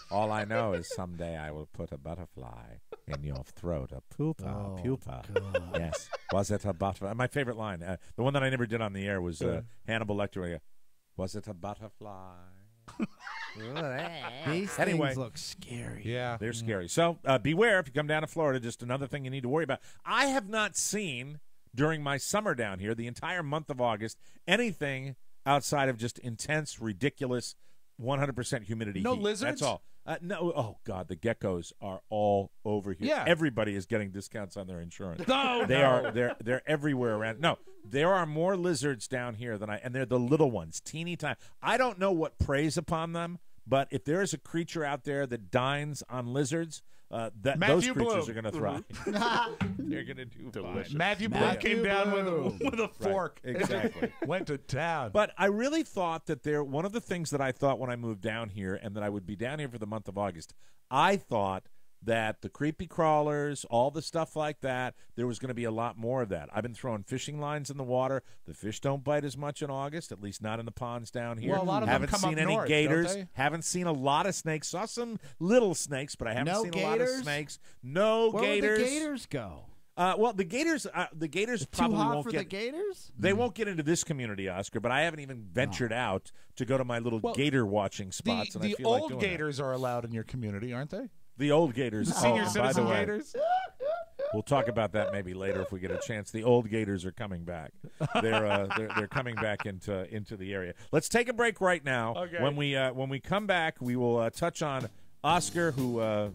All I know is someday I will put a butterfly in your throat. A pupa. God. Yes. Was it a butterfly? My favorite line, the one that I never did on the air was Hannibal Lecter. Was it a butterfly? These things look scary. Yeah. They're scary. So beware if you come down to Florida. Just another thing you need to worry about. I have not seen, during my summer down here, the entire month of August, anything outside of just intense, ridiculous, 100% humidity No heat. lizards? That's all. No. Oh, God, the geckos are all over here. Yeah. Everybody is getting discounts on their insurance. No. They're everywhere around. No, there are more lizards down here and they're the little ones, teeny tiny. I don't know what preys upon them, but if there is a creature out there that dines on lizards, those creatures are going to thrive. They're going to do fine. Matthew Bloom came down with a fork. Right, exactly. Went to town. But I really thought that one of the things that I thought when I moved down here and that I would be down here for the month of August, I thought that the creepy crawlers, all the stuff like that, there was going to be a lot more of that. I've been throwing fishing lines in the water. The fish don't bite as much in August, at least not in the ponds down here. Well, a lot of haven't them come seen up any north, gators. don't they? Haven't seen a lot of snakes. Saw some little snakes, but I haven't seen a lot of snakes. No Where gators. Where would the gators go? Well, the gators probably too hot won't for the gators. They won't get into this community, Oscar. But I haven't even ventured out to go to my little gator watching spots. The old gators are allowed in your community, aren't they? The old gators. Senior by citizen the way, gators. We'll talk about that maybe later if we get a chance. The old gators are coming back. They're coming back into the area. Let's take a break right now. Okay. When we come back, we will touch on Oscar, who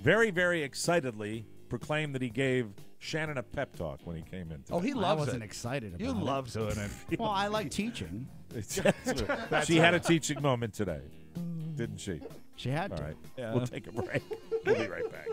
very, very excitedly proclaimed that he gave Shannon a pep talk when he came in. Oh, he loves it. I wasn't excited about it. You love doing it. Well, I like teaching. She had a teaching moment today, didn't she? She had All to. right. We'll take a break. We'll be right back.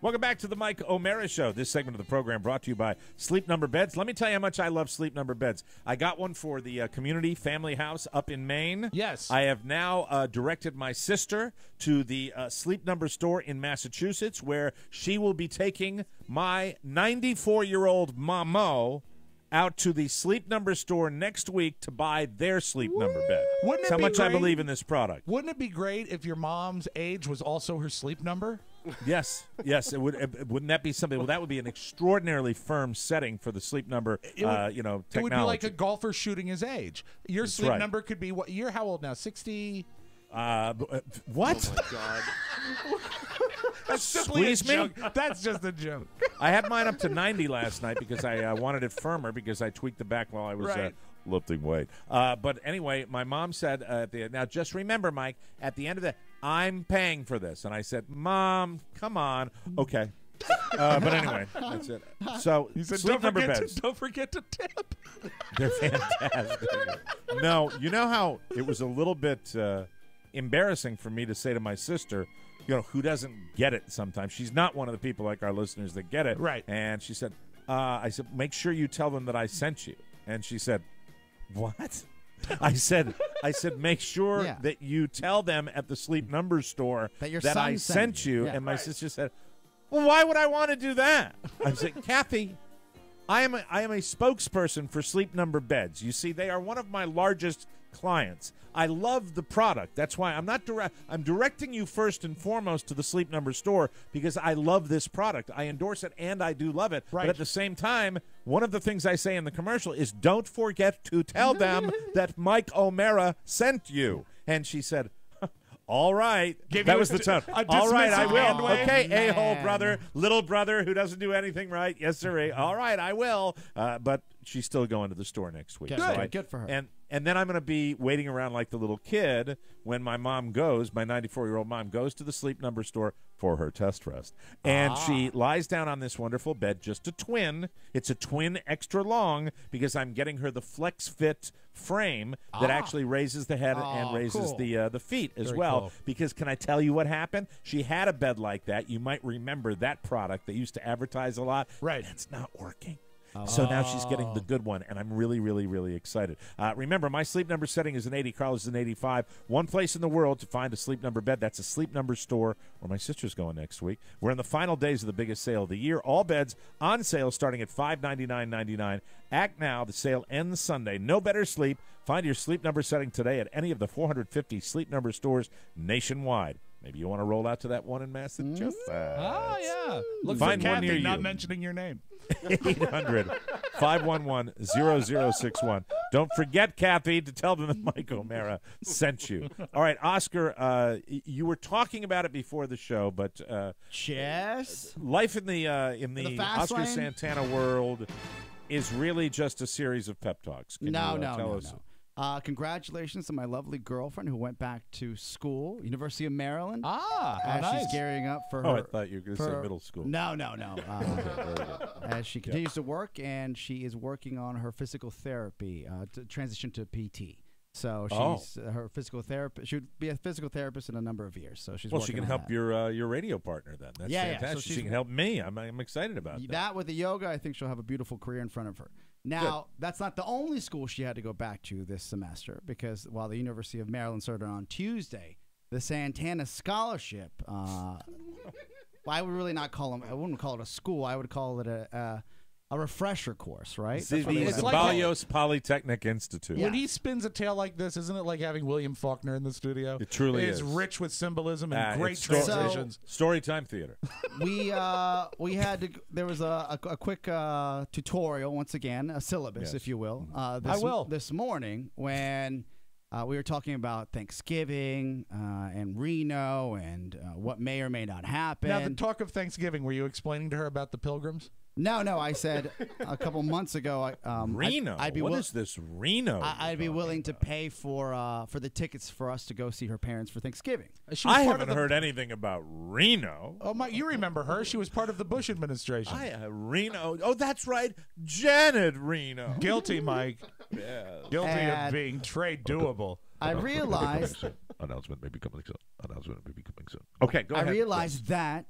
Welcome back to the Mike O'Mara Show. This segment of the program brought to you by Sleep Number Beds. Let me tell you how much I love Sleep Number Beds. I got one for the community family house up in Maine. Yes. I have now directed my sister to the Sleep Number store in Massachusetts, where she will be taking my 94-year-old Mamo out to the Sleep Number store next week to buy their Sleep Number bed. Wouldn't That's it how be much I great? believe in this product. Wouldn't it be great if your mom's age was also her sleep number? Yes, yes. It would. Wouldn't that be something? Well, that would be an extraordinarily firm setting for the Sleep Number. Technology. It would be like a golfer shooting his age. Your That's sleep right. number could be what? You're how old now? 60. What? Oh my God. That's simply Squeeze a me? joke. That's just a joke. I had mine up to 90 last night because I wanted it firmer because I tweaked the back while I was Right. lifting weight. But anyway, my mom said, now just remember, Mike, at the end of the, I'm paying for this. And I said, Mom, come on. Okay. But anyway, that's it. So You said, Sleep Number beds. don't forget to tip. They're fantastic. No, you know how it was a little bit embarrassing for me to say to my sister, who doesn't get it sometimes. She's not one of the people like our listeners that get it. Right. And she said, I said, make sure you tell them that I sent you. And she said, what? I said, make sure Yeah. that you tell them at the Sleep Number store That your that son I sent sent you. you. Yeah. And my sister said, well, why would I want to do that? I said, Kathy, I am a spokesperson for Sleep Number beds. You see, they are one of my largest clients. I love the product. That's why I'm directing you first and foremost to the Sleep Number store because I love this product. I endorse it and I do love it. Right. But at the same time, one of the things I say in the commercial is don't forget to tell them that Mike O'Mara sent you. And she said, all right. That was the tone. All right, I will. Okay, a-hole brother, little brother who doesn't do anything right. Yes, sir. All right, I will. But she's still going to the store next week. Good for her. And then I'm going to be waiting around like the little kid when my mom goes, my 94-year-old mom goes to the Sleep Number store for her test rest. And she lies down on this wonderful bed, just a twin. It's a twin extra long because I'm getting her the Flex Fit frame that actually raises the head and raises cool. the feet as Very well. cool. Because can I tell you what happened? She had a bed like that. You might remember that product they used to advertise a lot. Right. And it's not working. So now she's getting the good one, and I'm really, really, really excited. Remember, my Sleep Number setting is an 80. Carlos is an 85. One place in the world to find a Sleep Number bed. That's a Sleep Number store where my sister's going next week. We're in the final days of the biggest sale of the year. All beds on sale starting at $599.99. Act now. The sale ends Sunday. No better sleep. Find your Sleep Number setting today at any of the 450 Sleep Number stores nationwide. Maybe you want to roll out to that one in Massachusetts. Oh, yeah. Look Find for one Kathy near not you. mentioning your name. 800-511-0061. Don't forget, Kathy, to tell them that Mike O'Mara sent you. All right, Oscar, you were talking about it before the show, but Chess. life in the fast Oscar lane? Santana world is really just a series of pep talks. Can you, tell us? Congratulations to my lovely girlfriend who went back to school, University of Maryland. How as nice. she's gearing up for her. Oh, I thought you were going to say for- middle school. No. As she continues to work, and she is working on her physical therapy to transition to PT. So she's her physical therapist. She would be a physical therapist in a number of years. So she's Well, working she can on help that. your radio partner then. That's Yeah, fantastic. so she she's- can help me. I'm excited about that. That with the yoga, I think she'll have a beautiful career in front of her. Now, that's not the only school she had to go back to this semester because while the University of Maryland started on Tuesday, the Santana Scholarship, I would really not call them, I wouldn't call it a school. I would call it a refresher course, right? The That's what they would It's have like called it. Barrios Polytechnic Institute. When he spins a tale like this, isn't it like having William Faulkner in the studio? It truly It's is. rich with symbolism and great it's transitions. Storytime theater. we had to. There was a quick tutorial once again, a syllabus, Yes. if you will. This morning when we were talking about Thanksgiving and Reno and what may or may not happen. Now, the talk of Thanksgiving, were you explaining to her about the pilgrims? No. I said a couple months ago. Reno. I'd be What is this Reno? I'd be willing to pay for the tickets for us to go see her parents for Thanksgiving. She was I part haven't of the- heard anything about Reno. Oh, my! You remember her? She was part of the Bush administration. Reno. Oh, that's right. Janet Reno. Guilty, Mike. Yeah. Guilty of And- being trade doable. I realized. Announcement may be coming soon. Okay, go I ahead. realized that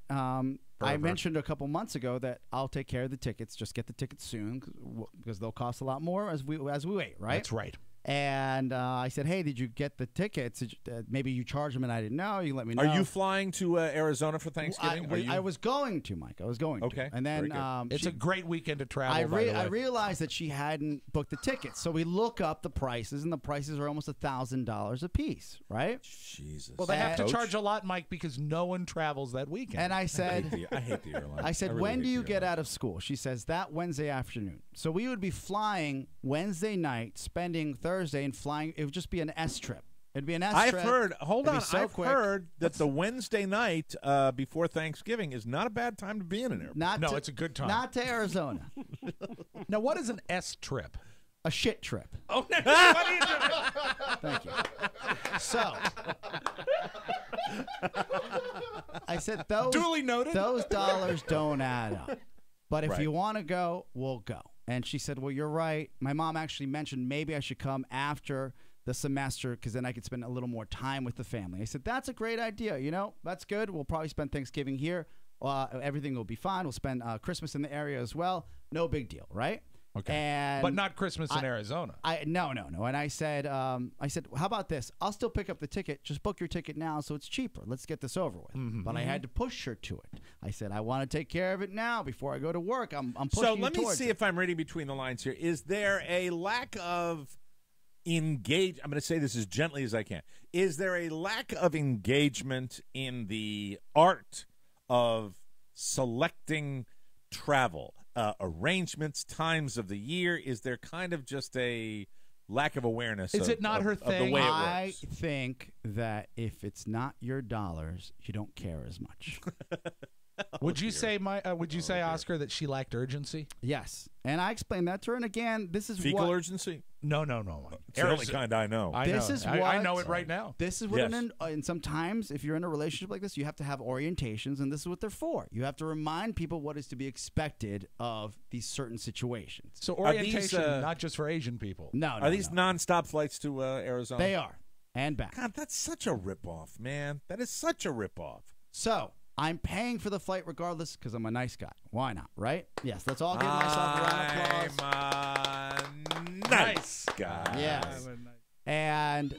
I mentioned a couple months ago that I'll take care of the tickets. Just get the tickets soon because they'll cost a lot more as we wait. Right. That's right. And I said, hey, did you get the tickets? Maybe you charged them and I didn't know. You let me know. Are you flying to Arizona for Thanksgiving? I was going to, Mike. I was going to. And then it's a great weekend to travel, I realized that she hadn't booked the tickets. So we look up the prices, and the prices are almost $1,000 a piece, right? Jesus. Well, they have to charge a lot, Mike, because no one travels that weekend. And I said, I hate the airline. I said, when do you get out of school? She says, that Wednesday afternoon. So we would be flying Wednesday night, spending Thursday, and flying. It would just be an S trip. It'd be an S trip. I've heard. Hold on. I've heard that the Wednesday night before Thanksgiving is not a bad time to be in an airport. It's a good time. Not to Arizona. Now, what is an S trip? A shit trip. Oh, what are you doing? Thank you. So, I said those duly noted. Those dollars don't add up. But if you want to go, we'll go. And she said, well, you're right. My mom actually mentioned maybe I should come after the semester because then I could spend a little more time with the family. I said, that's a great idea. You know, that's good. We'll probably spend Thanksgiving here. Everything will be fine. We'll spend Christmas in the area as well. No big deal, right? Okay. But not Christmas in Arizona. No. And I said, how about this? I'll still pick up the ticket. Just book your ticket now so it's cheaper. Let's get this over with. But I had to push her to it. I said, I want to take care of it now before I go to work. I'm pushing So let me towards see it. if I'm reading between the lines here. Is there a lack of engage? I'm going to say this as gently as I can. Is there a lack of engagement in the art of selecting travel? Arrangements, times of the year? Is there kind of just a lack of awareness? Is it not her thing? The way it works? I think that if it's not your dollars, you don't care as much. Would you say, Oscar, that she lacked urgency? Yes, and I explained that to her. And again, this is fecal urgency. No. It's the only kind I know. I know it right now. This is what, and sometimes if you're in a relationship like this, you have to have orientations, and this is what they're for. You have to remind people what is to be expected of these certain situations. So orientation, not just for Asian people. No. Are these nonstop flights to Arizona? They are, and back. God, that's such a ripoff, man. That is such a ripoff. So I'm paying for the flight regardless because I'm a nice guy. Why not, right? Yes, let's all give myself a round of applause. I'm a nice guy. Yes. And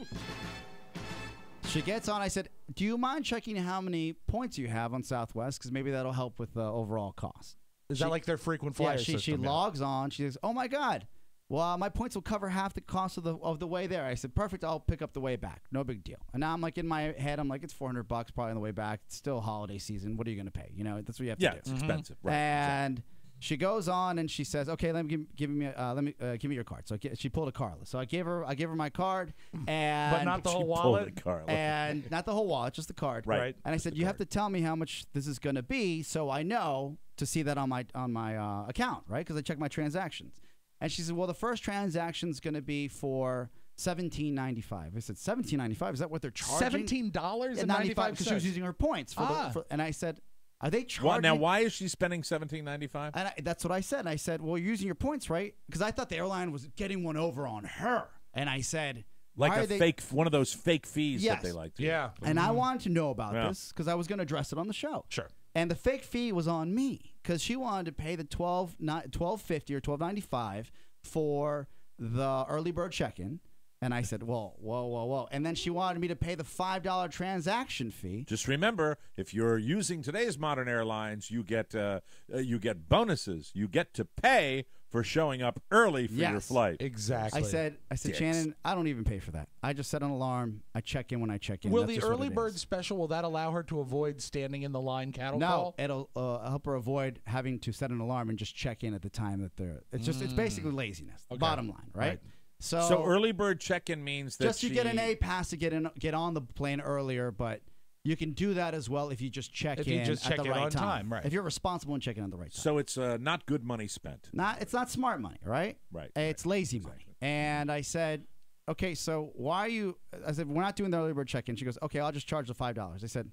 she gets on. I said, do you mind checking how many points you have on Southwest? Because maybe that'll help with the overall cost. Is that like their frequent flyer system? She logs on. She says, oh, my God. Well, my points will cover half the cost of the way there. I said, perfect. I'll pick up the way back. No big deal. And now I'm like in my head, I'm like, it's $400 probably on the way back. It's still holiday season. What are you going to pay? You know, that's what you have to do. Yeah, it's expensive. Right. And she goes on and she says, okay, let me give me your card. So she pulled a card. So I gave her my card, and but not the whole wallet. And not the whole wallet, just the card. Right. And I said, you have to tell me how much this is going to be, so I know to see that on my account, right? Because I check my transactions. And she said, well, the first transaction is going to be for $17.95. I said, $17.95? Is that what they're charging? $17.95? Because she was using her points. And I said, are they charging? Now, why is she spending $17.95? And that's what I said. And I said, well, you're using your points, right? Because I thought the airline was getting one over on her. And I said, like one of those fake fees that they like to. Yeah. And I wanted to know about this because I was going to address it on the show. Sure. And the fake fee was on me because she wanted to pay the $12.50 or $12.95 for the early bird check-in. And I said, whoa. And then she wanted me to pay the $5 transaction fee. Just remember, if you're using today's modern airlines, you get bonuses. You get to pay for showing up early for your flight. Exactly. I said, Shannon, I don't even pay for that. I just set an alarm. I check in when I check in. Will the early bird special, will that allow her to avoid standing in the line cattle call? No, it'll help her avoid having to set an alarm and just check in at the time that they're. It's basically laziness. Okay. Bottom line, right? So early bird check-in means that you get an A pass to get on the plane earlier, but you can do that as well if you just check in at the right time. Right. If you're responsible and checking at the right time. So it's not good money spent. It's not smart money, right? Right. It's lazy money. And I said, okay, so why are you? I said, we're not doing the early bird check-in. She goes, okay, I'll just charge the $5. I said,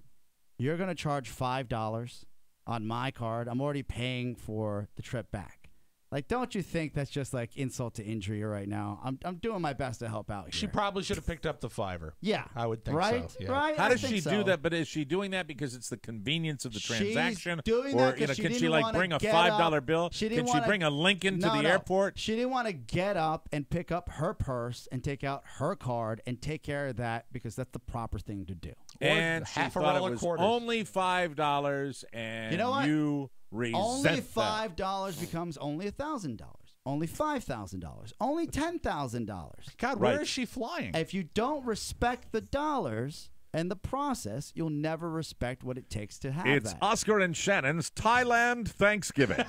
you're going to charge $5 on my card. I'm already paying for the trip back. Like, don't you think that's just like insult to injury right now? I'm doing my best to help out here. She probably should have picked up the $5. Yeah, I would think right? so. Yeah. Right? How I does think she so. do that? But is she doing that because it's the convenience of the transaction? She's doing or that 'cause she can she didn't like wanna bring a get $5 up. bill? She Can didn't she wanna- bring a Lincoln to No, the no. airport? She didn't want to get up and pick up her purse and take out her card and take care of that because that's the proper thing to do. And she half a thought roll it of was quarters. only $5, and You know what? resent Only that. $5 becomes only $1,000. Only $5,000. Only $10,000. God, where is she flying? If you don't respect the dollars and the process, you'll never respect what it takes to have It's that. Oscar and Shannon's Thailand Thanksgiving.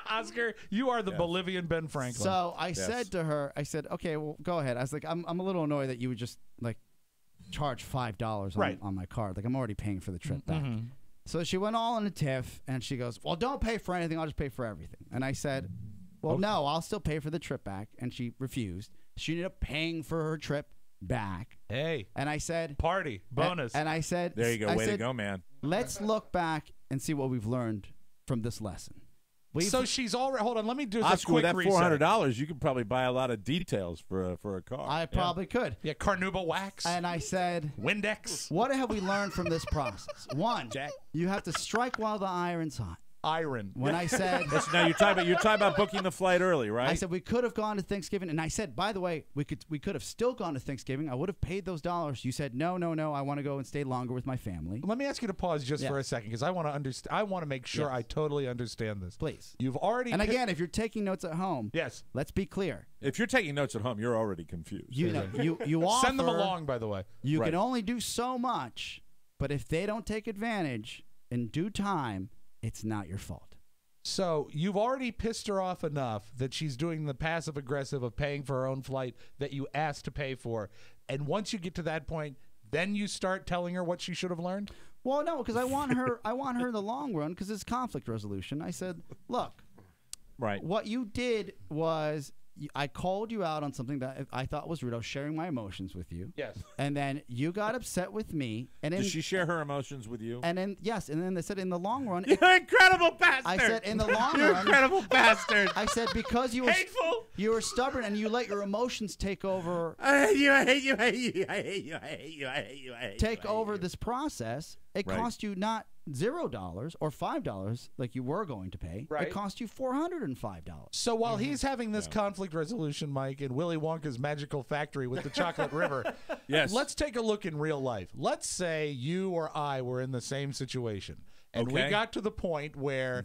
Oscar, you are the Bolivian Ben Franklin. So I said to her, I said, okay, well, go ahead. I was like, I'm a little annoyed that you would just like charge $5 on my card. Like, I'm already paying for the trip back. So she went all in a tiff, and she goes, well, don't pay for anything. I'll just pay for everything. And I said, well, no, I'll still pay for the trip back. And she refused. She ended up paying for her trip back. Hey. And I said, party, bonus. And I said, There you go. I Way to said, go, man. Let's look back and see what we've learned from this lesson. So she's already. Hold on, let me do this Oscar, quick with that reset. $400, you could probably buy a lot of details for a car. I probably could. Yeah, Carnauba wax. And I said, Windex. what have we learned from this process? One, you have to strike while the iron's hot. Iron. When I said, Now you're talking about booking the flight early, right? I said we could have gone to Thanksgiving, and I said, by the way, we could have still gone to Thanksgiving. I would have paid those dollars. You said, no, I want to go and stay longer with my family. Let me ask you to pause just for a second because I want to understand. I want to make sure I totally understand this. Please. You've already. And again, if you're taking notes at home, yes, let's be clear. If you're taking notes at home, you're already confused. You offer, send them along. By the way, you can only do so much, but if they don't take advantage in due time, it's not your fault. So you've already pissed her off enough that she's doing the passive aggressive of paying for her own flight that you asked to pay for, and once you get to that point, then you start telling her what she should have learned. Well, no, because I want her. I want her in the long run because it's conflict resolution. I said, look, what you did was I called you out on something that I thought was rude. I was sharing my emotions with you. Yes. And then you got upset with me. And did she share her emotions with you? And then yes, and then they said in the long run, you're an incredible bastard. I said in the long you're run, an incredible bastard. I said because you were hateful, you were stubborn, and you let your emotions take over. I hate you. I hate you. I hate you. I hate you. I hate you. I hate you. I hate you. Take over this process. It cost you not $0 or $5 like you were going to pay. Right. It cost you $405. So while he's having this conflict resolution, Mike, in Willy Wonka's magical factory with the chocolate river, let's take a look in real life. Let's say you or I were in the same situation, and we got to the point where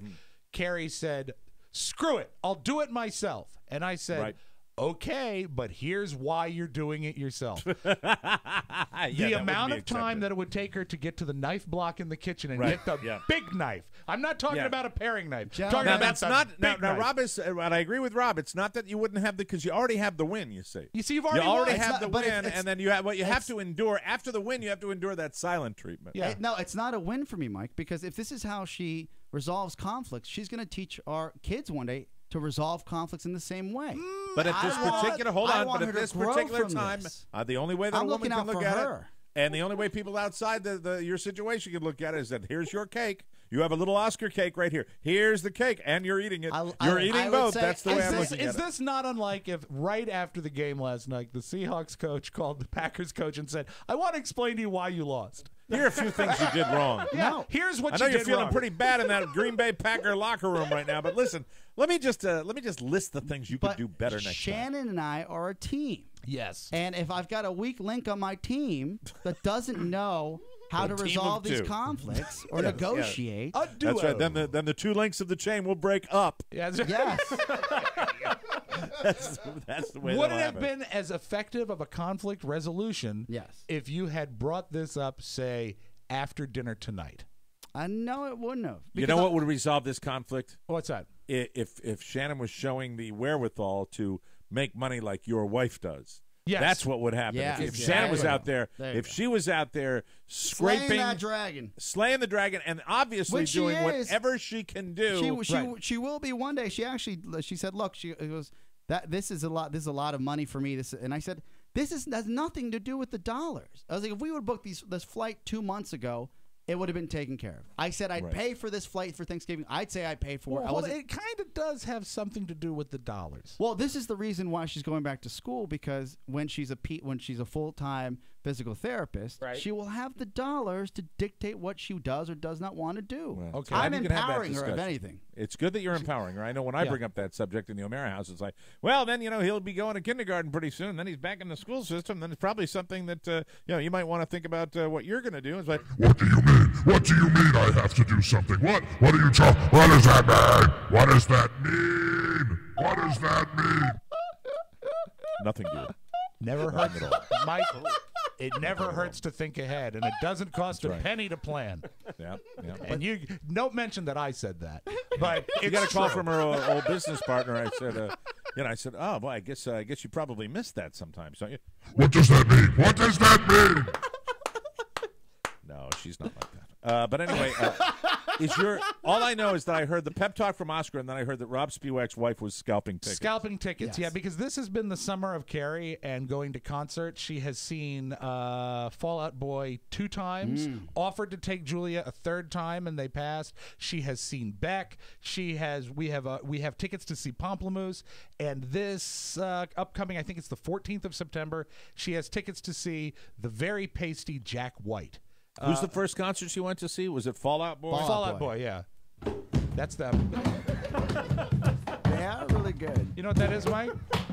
Carrie said, screw it, I'll do it myself. And I said, okay, but here's why you're doing it yourself. The amount of time that it would take her to get to the knife block in the kitchen and get the big knife. I'm not talking about a paring knife. Talking now, about that's the not. big Now, knife. Rob is. And I agree with Rob. It's not that you wouldn't have because you already have the win. You see. You see, you've already you won. have the win, and then you have what you have to endure after the win. You have to endure that silent treatment. Yeah. No, it's not a win for me, Mike, because if this is how she resolves conflicts, she's going to teach our kids one day to resolve conflicts in the same way. But at this particular, hold on. But at this particular time, the only way that I'm a woman looking can out look for at her. it, and the only way people outside your situation can look at it is that here's your cake. You have a little Oscar cake right here. Here's the cake, and you're eating it. You're eating both. That's the way I'm looking at it. Is this not unlike if right after the game last night, the Seahawks coach called the Packers coach and said, I want to explain to you why you lost? Here are a few things you did wrong. No. Here's what I know you did you're feeling wrong. pretty bad in that Green Bay Packer locker room right now, but listen, let me just list the things you could do better next time. Shannon and I are a team. Yes. And if I've got a weak link on my team that doesn't know how to resolve these conflicts or negotiate. A duo. That's right. Then the two links of the chain will break up. Yes. That's the way. Would it have been as effective of a conflict resolution Yes. if you had brought this up, say, after dinner tonight? I know it wouldn't have. You know what would resolve this conflict? What's that? If Shannon was showing the wherewithal to make money like your wife does. Yes. That's what would happen. Yes. If Shannon was out there, she was out there scraping, slaying that dragon, slaying the dragon, and obviously doing whatever she can do. She will be one day. She said, "Look, this is a lot of money for me." And I said, "This has nothing to do with the dollars." I was like, "If we would book this flight 2 months ago, it would have been taken care of. I said I'd pay for this flight for Thanksgiving. I'd say I paid for it. It kind of does have something to do with the dollars. Well, this is the reason why she's going back to school, because when she's a full-time physical therapist, she will have the dollars to dictate what she does or does not want to do. Well, okay. I'm empowering her, if anything. It's good that you're empowering her. I know when I bring up that subject in the O'Mara house, it's like, well, then, he'll be going to kindergarten pretty soon. Then he's back in the school system. Then it's probably something that, you might want to think about what you're going to do. It's like, what do you mean? What do you mean I have to do something? What? What are you talking? What does that mean? What does that mean? What does that mean? Nothing good. Never hurts, Mike. It never hurts to think ahead, and it doesn't cost a penny to plan. Yeah. And you don't mention that I said that, but you got a call from her old business partner. I said, oh, well, I guess you probably missed that sometimes, don't you? What does that mean? What does that mean? No, she's not like that. But anyway, all I know is that I heard the pep talk from Oscar, and then I heard that Rob Spewak's wife was scalping tickets. Scalping tickets, yeah, because this has been the summer of Carrie and going to concerts. She has seen Fall Out Boy 2 times, offered to take Julia a 3rd time, and they passed. She has seen Beck. We have tickets to see Pomplamoose, and this upcoming, I think it's the 14th of September, she has tickets to see the very pasty Jack White. Who's the first concert she went to see? Was it Fall Out Boy? Fall Out Boy, yeah. That's them. They are really good. You know what that is, Mike?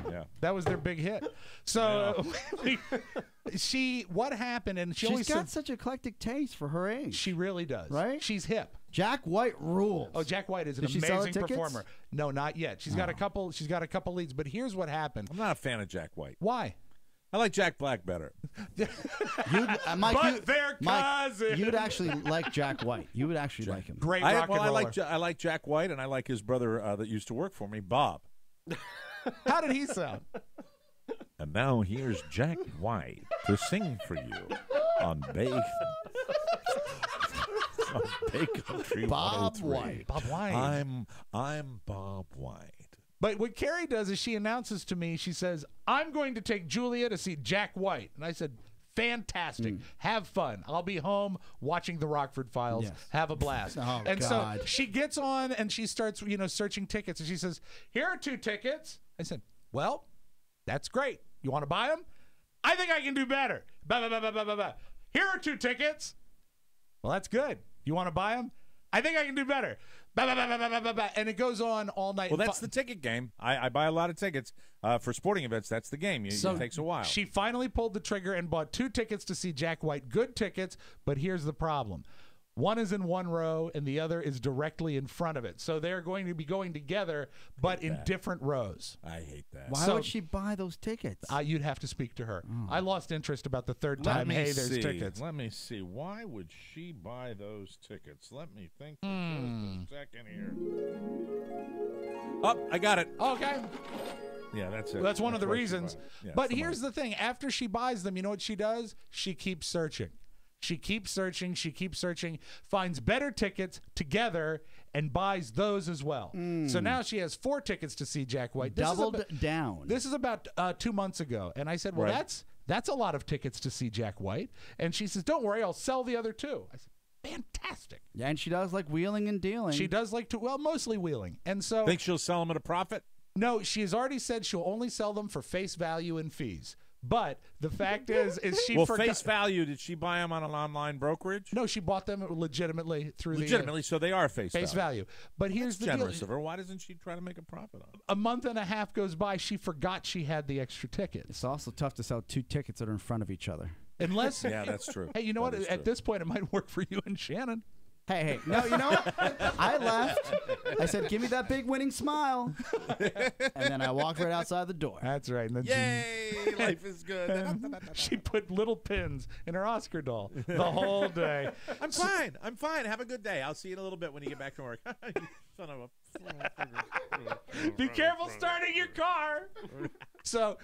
Yeah. That was their big hit. So what happened, and she's got such eclectic taste for her age. She really does. Right? She's hip. Jack White rules. Oh, Jack White is an amazing performer. No, not yet. She's got a couple leads, but here's what happened. I'm not a fan of Jack White. Why? I like Jack Black better. Mike, they're cousins. You'd actually like Jack White. You would actually like him. Great rock and roller. I like Jack White, and I like his brother that used to work for me, Bob. How did he sound? And now here's Jack White to sing for you on Bay Country Bob 103. White. Bob White. I'm Bob White. But what Carrie does is she announces to me, she says, I'm going to take Julia to see Jack White. And I said, fantastic. Have fun. I'll be home watching the Rockford Files. Yes. Have a blast. So she gets on and she starts, searching tickets. And she says, here are 2 tickets. I said, well, that's great. You want to buy them? I think I can do better. Here are 2 tickets. Well, that's good. You want to buy them? I think I can do better. And it goes on all night. Well, that's the ticket game. I buy a lot of tickets for sporting events. That's the game. It takes a while. She finally pulled the trigger and bought 2 tickets to see Jack White. Good tickets, but here's the problem. One is in one row, and the other is directly in front of it. So they're going to be going together, but in different rows. I hate that. Why would she buy those tickets? You'd have to speak to her. I lost interest about the 3rd time. Hey, there's tickets. Let me see. Why would she buy those tickets? Let me think for just a second here. Oh, I got it. Okay. Yeah, that's it. Well, that's one of the reasons. Yeah, but here's the thing. After she buys them, you know what she does? She keeps searching. She keeps searching, finds better tickets together, and buys those as well. So now she has 4 tickets to see Jack White. Doubled down. This is about 2 months ago. And I said, well, that's a lot of tickets to see Jack White. And she says, don't worry, I'll sell the other 2. I said, fantastic. Yeah, and she does like wheeling and dealing. She does like to, mostly wheeling. And so. Think she'll sell them at a profit? No, she has already said she'll only sell them for face value and fees. But the fact is she forgot. Face value, did she buy them on an online brokerage? No, she bought them legitimately through so they are face value. But here's the generous deal. of her. Why doesn't she try to make a profit on it? A month and a half goes by. She forgot she had the extra tickets. It's also tough to sell 2 tickets that are in front of each other. Unless, yeah, that's true. Hey, you know what? At this point, it might work for you and Shannon. Hey, no, you know what? I left. I said, give me that big winning smile. And then I walked right outside the door. That's right. And then yay, life is good. She put little pins in her Oscar doll the whole day. I'm fine. Have a good day. I'll see you in a little bit when you get back from work. You son of a... Be careful starting your car. So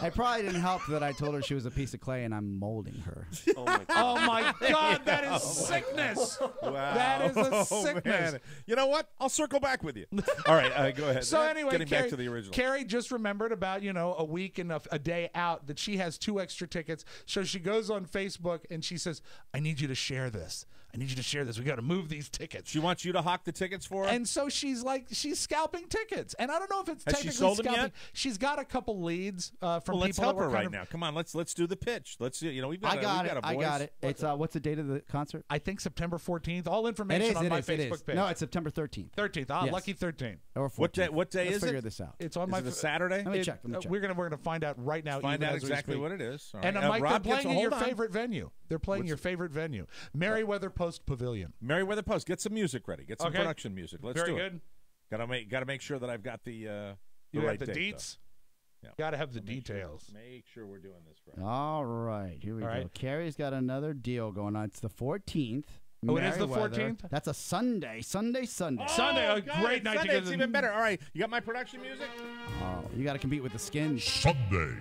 it probably didn't help that I told her she was a piece of clay and I'm molding her. Oh my God, that is sickness. Wow. That is a sickness. Man. You know what? I'll circle back with you. All right, go ahead. So anyway, getting Carrie, back to the original. Carrie just remembered about a week and a day out that she has 2 extra tickets. So she goes on Facebook and she says, "I need you to share this. I need you to share this. We got to move these tickets." She wants you to hawk the tickets for her? And so she's scalping tickets. And I don't know if it's Has she technically sold them scalping. yet? She's got a couple leads from well, people. let's help that her were right now. Come on, let's do the pitch. Let's we've got I got a it. I got it. It's what's the date of the concert? I think September 14th. All information on my Facebook page. No, it's September 13th. 13th. Yes. Lucky 13. Or 14th. What day Let's is it? figure this out. It's on is my it a Saturday? Let me check. We're gonna find out right now. Find even out as we exactly speak. what it is. All And right. Mike, Rob they're gets playing a at your hold on. favorite venue. They're playing your favorite venue, Merriweather Post Pavilion. Merriweather Post. Get some music ready. Get some Okay. production music. Let's Very do good. it. Got to make sure that I've got the You right got the date, deets. Yeah. Got to have the details. Make sure we're doing this right. All right, here we All go. right. Carrie's got another deal going on. It's the 14th. Oh, it is the Merriweather. 14th? That's a Sunday. Sunday. Sunday, Oh, a God, great it's night to Sunday. get It's the- even better. All right, you got my production music? Oh, you got to compete with the Skins. Sunday.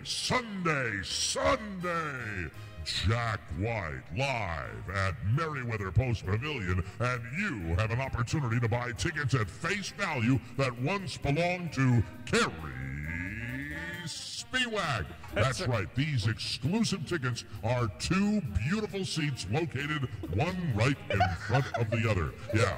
Jack White live at Merriweather Post Pavilion, and you have an opportunity to buy tickets at face value that once belonged to Carrie Spiewak. That's right. These exclusive tickets are 2 beautiful seats located one right in front of the other. Yeah,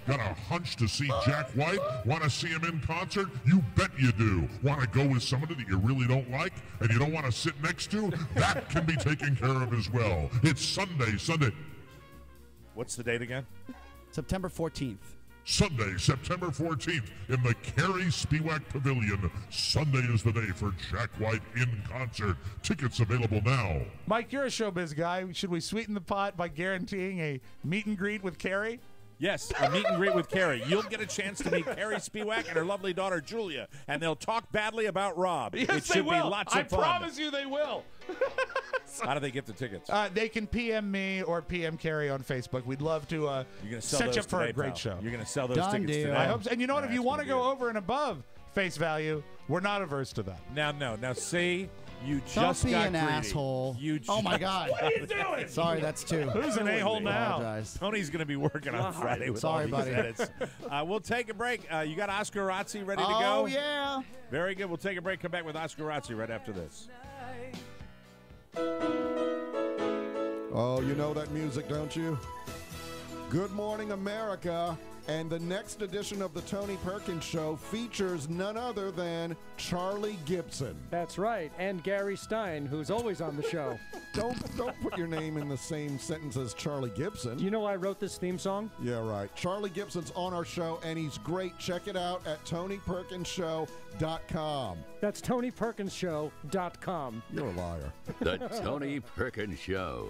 got a hunch to see Jack White? Want to see him in concert? You bet you do. Want to go with somebody that you really don't like and you don't want to sit next to? That can be taken care of as well. It's Sunday. What's the date again? September 14th. Sunday, September 14th in the Carrie Spiewak Pavilion. Sunday is the day for Jack White in concert. Tickets available now. Mike, you're a showbiz guy. Should we sweeten the pot by guaranteeing a meet and greet with Carrie? Yes, a meet and greet with Carrie. You'll get a chance to meet Carrie Spiewak and her lovely daughter Julia, and they'll talk badly about Rob. Yes, it they should will. be lots of I fun. promise you they will. How do they get the tickets? They can PM me or PM Carrie on Facebook. We'd love to You're gonna sell set those you up for today, a great pal. show. You're going to sell those Done tickets deal. today. I hope so. And you know what? If That's you want to gonna go be over and above face value, we're not averse to that. Now, see, you Don't just be got an greedy. asshole. You Oh, my God. What are you doing? Sorry, that's 2. Who's an a-hole now? Apologize. Tony's going to be working on Friday with Sorry, all these buddy. edits. We'll take a break. You got Oscar Razzi ready to go? Oh, yeah. Very good. We'll take a break. Come back with Oscar Razzi right after this. Oh, you know that music, don't you? Good Morning America. And the next edition of the Tony Perkins Show features none other than Charlie Gibson. That's right, and Gary Stein, who's always on the show. Don't put your name in the same sentence as Charlie Gibson. Do you know I wrote this theme song? Yeah, right. Charlie Gibson's on our show, and he's great. Check it out at TonyPerkinsShow.com. That's TonyPerkinsShow.com. You're a liar. The Tony Perkins Show.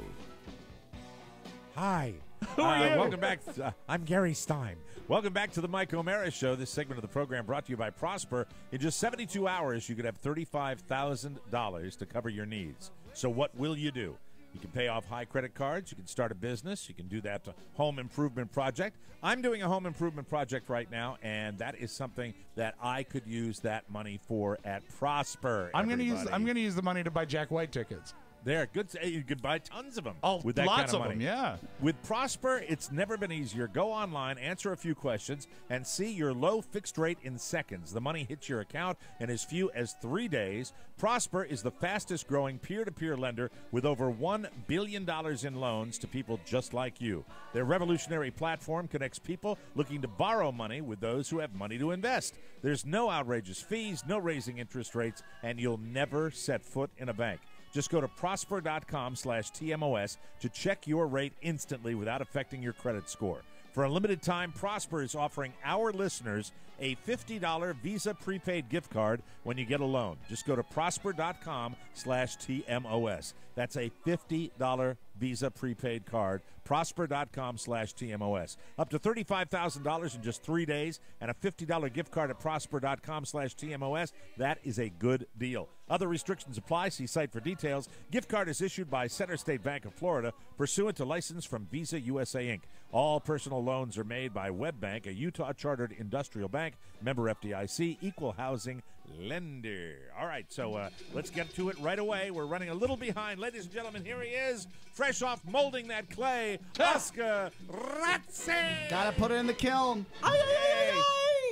Hi. Who are you? Welcome back. I'm Gary Stein. Welcome back to the Mike O'Mara Show. This segment of the program brought to you by Prosper. In just 72 hours, you could have $35,000 to cover your needs. So what will you do? You can pay off high credit cards. You can start a business. You can do that to home improvement project. I'm doing a home improvement project right now, and that is something that I could use that money for at Prosper. I'm going to use the money to buy Jack White tickets. They're good. You could buy tons of them. Oh, with that lots kind of of money. them, yeah. With Prosper, it's never been easier. Go online, answer a few questions, and see your low fixed rate in seconds. The money hits your account in as few as 3 days. Prosper is the fastest growing peer-to-peer lender with over $1 billion in loans to people just like you. Their revolutionary platform connects people looking to borrow money with those who have money to invest. There's no outrageous fees, no raising interest rates, and you'll never set foot in a bank. Just go to prosper.com/TMOS to check your rate instantly without affecting your credit score. For a limited time, Prosper is offering our listeners a $50 Visa prepaid gift card when you get a loan. Just go to prosper.com/TMOS. That's a $50 Visa prepaid card. Prosper.com/TMOS. Up to $35,000 in just 3 days and a $50 gift card at prosper.com/TMOS. That is a good deal. Other restrictions apply. See site for details. Gift card is issued by Center State Bank of Florida, pursuant to license from Visa USA Inc. All personal loans are made by WebBank, a Utah-chartered industrial bank, member FDIC, equal housing lender. All right, so let's get to it right away. We're running a little behind. Ladies and gentlemen, here he is, fresh off molding that clay, Oscar Razzi. Gotta put it in the kiln.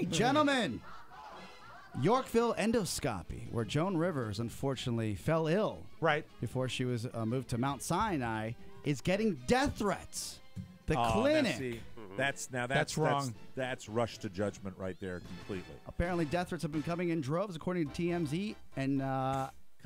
Gentlemen, Yorkville endoscopy, where Joan Rivers unfortunately fell ill before she was moved to Mount Sinai, is getting death threats. The clinic. That's wrong. That's rush to judgment right there completely. Apparently, death threats have been coming in droves, according to TMZ, and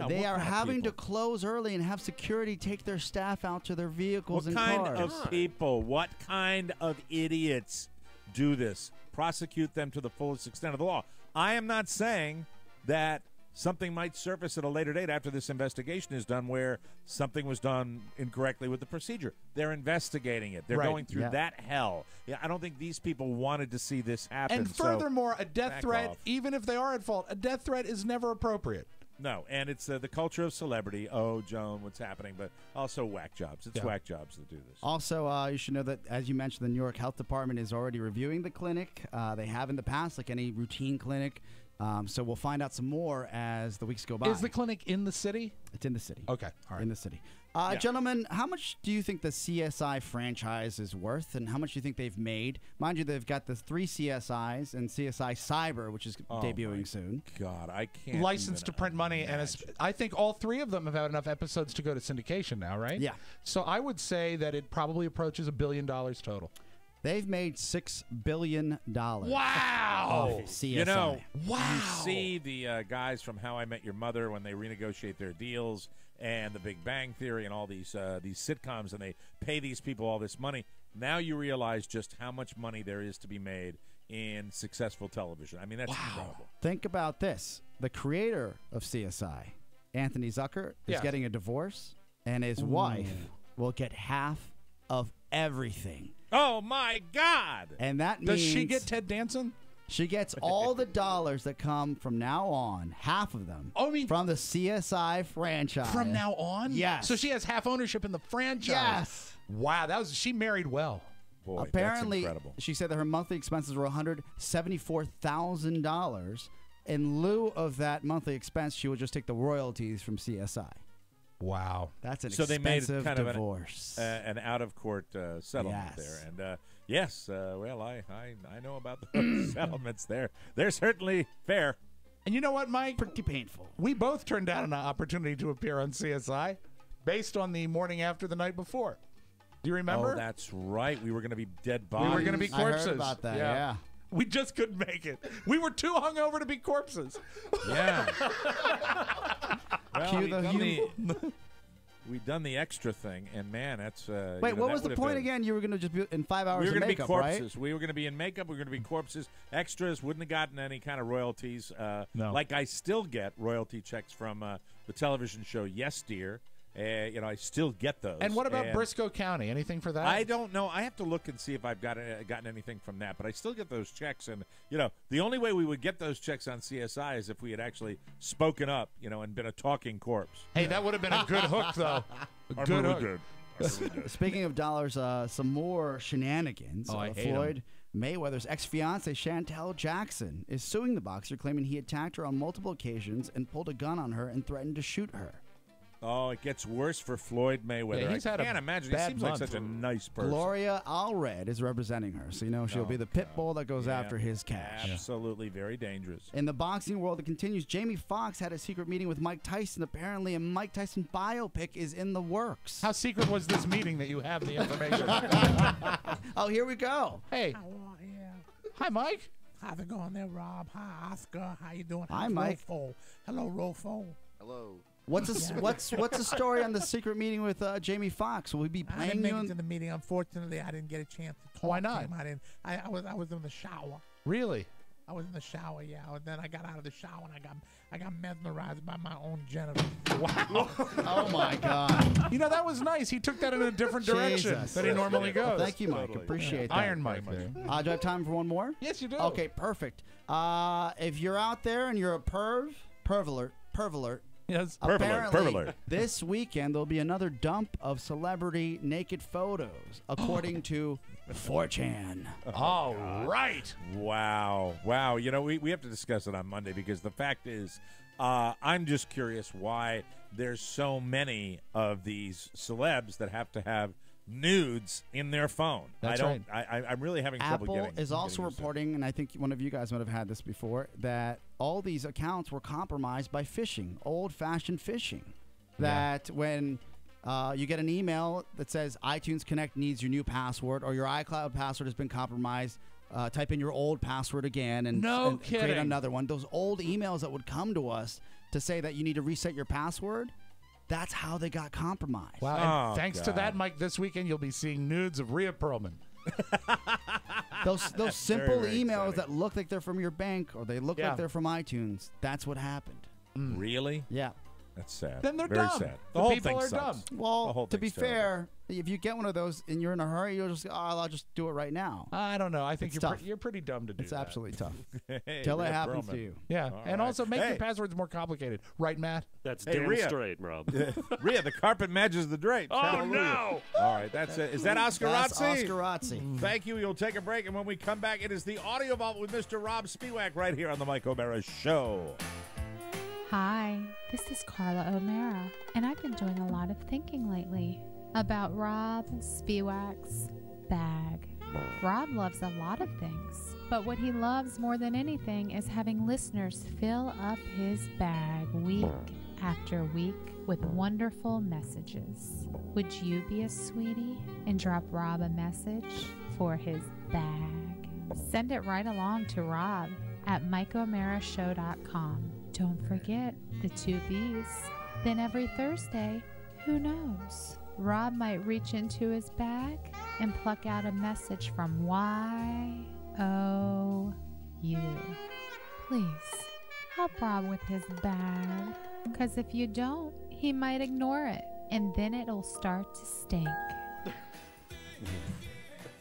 they are having to close early and have security take their staff out to their vehicles and cars. What kind of people, what kind of idiots do this? Prosecute them to the fullest extent of the law. I am not saying that something might surface at a later date after this investigation is done where something was done incorrectly with the procedure. They're investigating it. They're going through that hell. Yeah, I don't think these people wanted to see this happen. And furthermore, a death threat, even if they are at fault, a death threat is never appropriate. No, and it's the culture of celebrity. Oh, Joan, what's happening? But also whack jobs. It's whack jobs that do this. Also, you should know that, as you mentioned, the New York Health Department is already reviewing the clinic. They have in the past, like any routine clinic. So we'll find out some more as the weeks go by. Is the clinic in the city? It's in the city. Okay, all right. In the city. Gentlemen, how much do you think the CSI franchise is worth, and how much do you think they've made? Mind you, they've got the 3 CSIs and CSI Cyber, which is debuting soon. God, I can't. Licensed to print money, and I think all 3 of them have had enough episodes to go to syndication now, right? Yeah. So I would say that it probably approaches $1 billion total. They've made $6 billion. Wow! CSI. You know, you see the guys from How I Met Your Mother when they renegotiate their deals, and The Big Bang Theory, and all these sitcoms, and they pay these people all this money. Now you realize just how much money there is to be made in successful television. I mean, that's incredible. Think about this: the creator of CSI, Anthony Zucker, is getting a divorce, and his wife will get half of everything. Oh, my God. And that means... Does she get Ted Danson? She gets all the dollars that come from now on, half of them, from the CSI franchise. From now on? Yes. So she has half ownership in the franchise? Yes. Wow, she married well. Boy, apparently, that's incredible. She said that her monthly expenses were $174,000. In lieu of that monthly expense, she will just take the royalties from CSI. Wow. That's an so expensive they made kind divorce. Of an out-of-court settlement there. And, well, I know about the settlements there. They're certainly fair. And you know what, Mike? Pretty painful. We both turned down an opportunity to appear on CSI based on the morning after the night before. Do you remember? Oh, that's right. We were going to be dead bodies. We were going to be corpses. I heard about that, yeah. We just couldn't make it. We were too hungover to be corpses. Yeah. Well, we've done the extra thing, and man, that's. Wait, what was the point again? You were going to just be in 5 hours. We were going to be corpses. Right? We were going to be in makeup. We were going to be corpses. Extras wouldn't have gotten any kind of royalties. No. Like I still get royalty checks from the television show Yes Dear. I still get those. And what about Briscoe County? Anything for that? I don't know. I have to look and see if I've gotten anything from that. But I still get those checks. And, the only way we would get those checks on CSI is if we had actually spoken up, and been a talking corpse. Hey, that would have been a good hook, though. A good hook. Speaking of dollars, some more shenanigans. Floyd Mayweather's ex-fiancée, Chantel Jackson, is suing the boxer, claiming he attacked her on multiple occasions and pulled a gun on her and threatened to shoot her. Oh, it gets worse for Floyd Mayweather. Yeah, he's I can't imagine. He seems like such a nice person. Gloria Allred is representing her, so she'll be the pit bull that goes after his cash. Absolutely, very dangerous. In the boxing world, it continues. Jamie Foxx had a secret meeting with Mike Tyson. Apparently, a Mike Tyson biopic is in the works. How secret was this meeting that you have the information? Oh, here we go. Hey. Hi, Mike. How's it going there, Rob? Hi, Oscar. How you doing? Hi, Mike. Rofo. Hello, Rofo. Hello. What's the story on the secret meeting with Jamie Foxx? Will we be playing I didn't make it to the meeting. Unfortunately, I didn't get a chance to talk. Why not? To him. I didn't. I was in the shower. Really? I was in the shower, yeah. And then I got out of the shower and I got mesmerized by my own genitals. Wow. Oh my God. That was nice. He took that in a different direction than he normally goes. Well, thank you, Mike. Appreciate that. Iron Mike there. Do I have time for one more? Yes, you do. Okay, perfect. If you're out there and you're a perv alert. Yes. Apparently, this weekend there'll be another dump of celebrity naked photos, according to 4chan. All right. Wow. You know, we have to discuss it on Monday because the fact is, I'm just curious why there's so many of these celebs that have to have nudes in their phone. That's right. I'm really having trouble getting. Apple is also reporting, and I think one of you guys might have had this before, that all these accounts were compromised by phishing, old-fashioned phishing. That when you get an email that says iTunes Connect needs your new password, or your iCloud password has been compromised, type in your old password again and create another one. Those old emails that would come to us to say that you need to reset your password, that's how they got compromised. Wow. And thanks to that, Mike, this weekend you'll be seeing nudes of Rhea Perlman. Those simple emails that look like they're from your bank or they look like they're from iTunes, that's what happened. Really? Yeah. That's sad. Then they're Very dumb. sad. The whole people thing are sucks. dumb. Well, to be fair, if you get one of those and you're in a hurry, you'll just I'll just do it right now. I don't know. I think It's tough. you're pretty dumb to do It's that. absolutely tough. Hey, Till it Rhea happens Perlman. to you. Yeah. All And right. also make Hey. your passwords more complicated. Right, Matt? That's Hey, damn Rhea. straight, Rob. Rhea, the carpet matches the drapes. Oh, Hallelujah. no. All right, that's it. Is that Oscar That's Razzi? Oscar Razzi. Thank you. You'll take a break, and when we come back, it is the Audio Vault with Mr. Rob Spiewak right here on the Mike O'Mara Show. Hi, this is Carla O'Mara, and I've been doing a lot of thinking lately about Rob Spiewak's bag. Rob loves a lot of things, but what he loves more than anything is having listeners fill up his bag week after week with wonderful messages. Would you be a sweetie and drop Rob a message for his bag? Send it right along to Rob at MikeO'MaraShow.com. Don't forget the 2 B's. Then every Thursday, who knows? Rob might reach into his bag and pluck out a message from Y-O-U. Please, help Rob with his bag. Because if you don't, he might ignore it. And then it'll start to stink.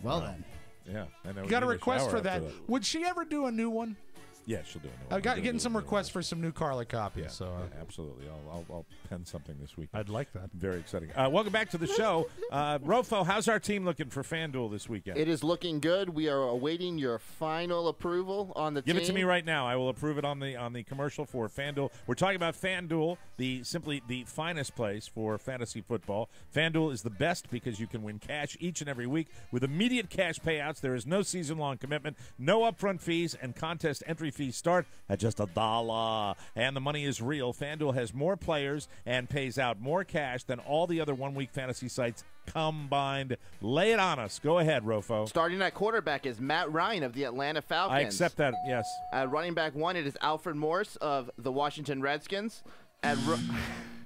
Well then. Yeah, I know. You got a request for that. Would she ever do a new one? Yeah, she'll do it. I've got getting some requests for some new Carla copies. Yeah, so absolutely. I'll pen something this week. I'd like that. Very exciting. Welcome back to the show. Rofo, how's our team looking for FanDuel this weekend? It is looking good. We are awaiting your final approval on the team. Give it to me right now. I will approve it on the commercial for FanDuel. We're talking about FanDuel, simply the finest place for fantasy football. FanDuel is the best because you can win cash each and every week with immediate cash payouts. There is no season-long commitment, no upfront fees, and contest entry fees start at just $1. And the money is real. FanDuel has more players and pays out more cash than all the other one-week fantasy sites combined. Lay it on us. Go ahead, Rofo. Starting at quarterback is Matt Ryan of the Atlanta Falcons. I accept that, yes. At running back 1, it is Alfred Morris of the Washington Redskins.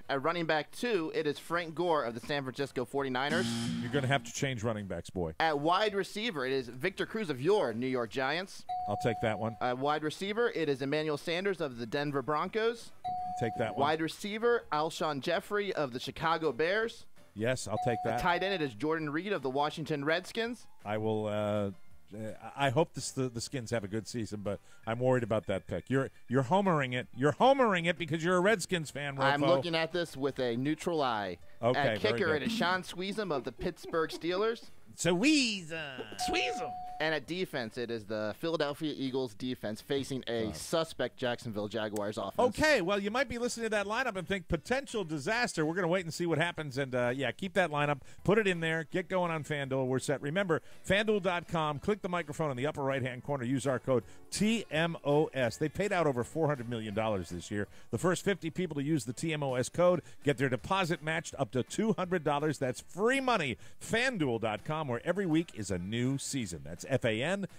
At running back 2, it is Frank Gore of the San Francisco 49ers. You're going to have to change running backs, boy. At wide receiver, it is Victor Cruz of your New York Giants. I'll take that one. At wide receiver, it is Emmanuel Sanders of the Denver Broncos. Take that one. Wide receiver, Alshon Jeffrey of the Chicago Bears. Yes, I'll take that. At tight end, it is Jordan Reed of the Washington Redskins. I will. I hope the Skins have a good season, but I'm worried about that pick. You're homering it. You're homering it because you're a Redskins fan, Rofo. I'm looking at this with a neutral eye. Okay, at kicker, very good. it is Sean Sweezum of the Pittsburgh Steelers. Sweezum. And at defense, it is the Philadelphia Eagles defense facing a suspect Jacksonville Jaguars offense. Okay, well, you might be listening to that lineup and think potential disaster. We're going to wait and see what happens. And, keep that lineup. Put it in there. Get going on FanDuel. We're set. Remember, FanDuel.com. Click the microphone in the upper right-hand corner. Use our code TMOS. They paid out over $400 million this year. The first 50 people to use the TMOS code get their deposit matched up to $200. That's free money. FanDuel.com, where every week is a new season. That's FanDuel.com.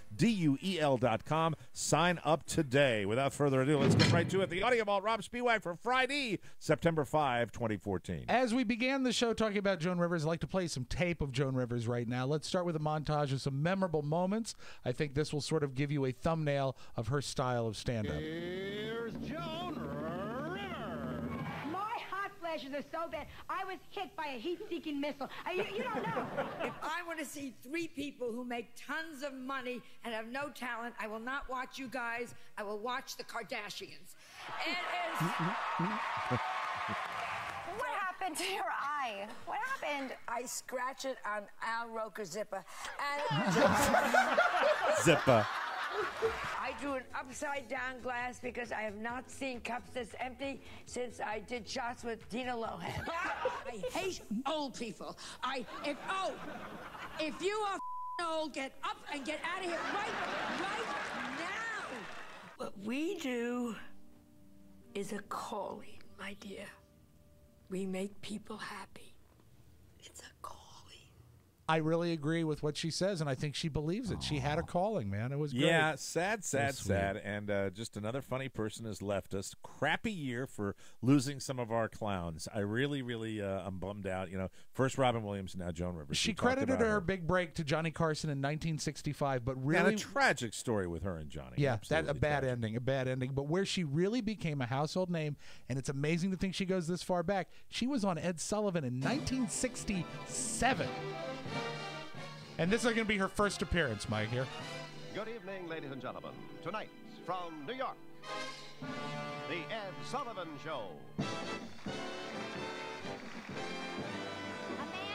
Sign up today. Without further ado, let's get right to it. The Audio Vault, Rob Spiewak for Friday, September 5, 2014. As we began the show talking about Joan Rivers, I'd like to play some tape of Joan Rivers right now. Let's start with a montage of some memorable moments. I think this will sort of give you a thumbnail of her style of stand-up. Here's Joan Rivers. My hot flashes are so bad, I was hit by a heat-seeking missile. You don't know. If I want to see 3 people who make tons of money and have no talent, I will not watch you guys. I will watch the Kardashians. happened to your eye? What happened? I scratched it on Al Roker's zipper. And Zipper. I drew an upside-down glass because I have not seen cups this empty since I did shots with Dina Lohan. I hate old people. If you are old, get up and get out of here right now. What we do is a calling, my dear. We make people happy. It's a calling. I really agree with what she says, and I think she believes it. She had a calling, man. It was great. Yeah, sad, and just another funny person has left us. Crappy year for losing some of our clowns. I really, I'm bummed out. You know, first Robin Williams, now Joan Rivers. She credited her big break to Johnny Carson in 1965, but really, and a tragic story with her and Johnny. Yeah, a bad ending. But where she really became a household name, and it's amazing to think she goes this far back. She was on Ed Sullivan in 1967. And this is going to be her first appearance, Mike, here. Good evening, ladies and gentlemen. Tonight, from New York, the Ed Sullivan Show. A man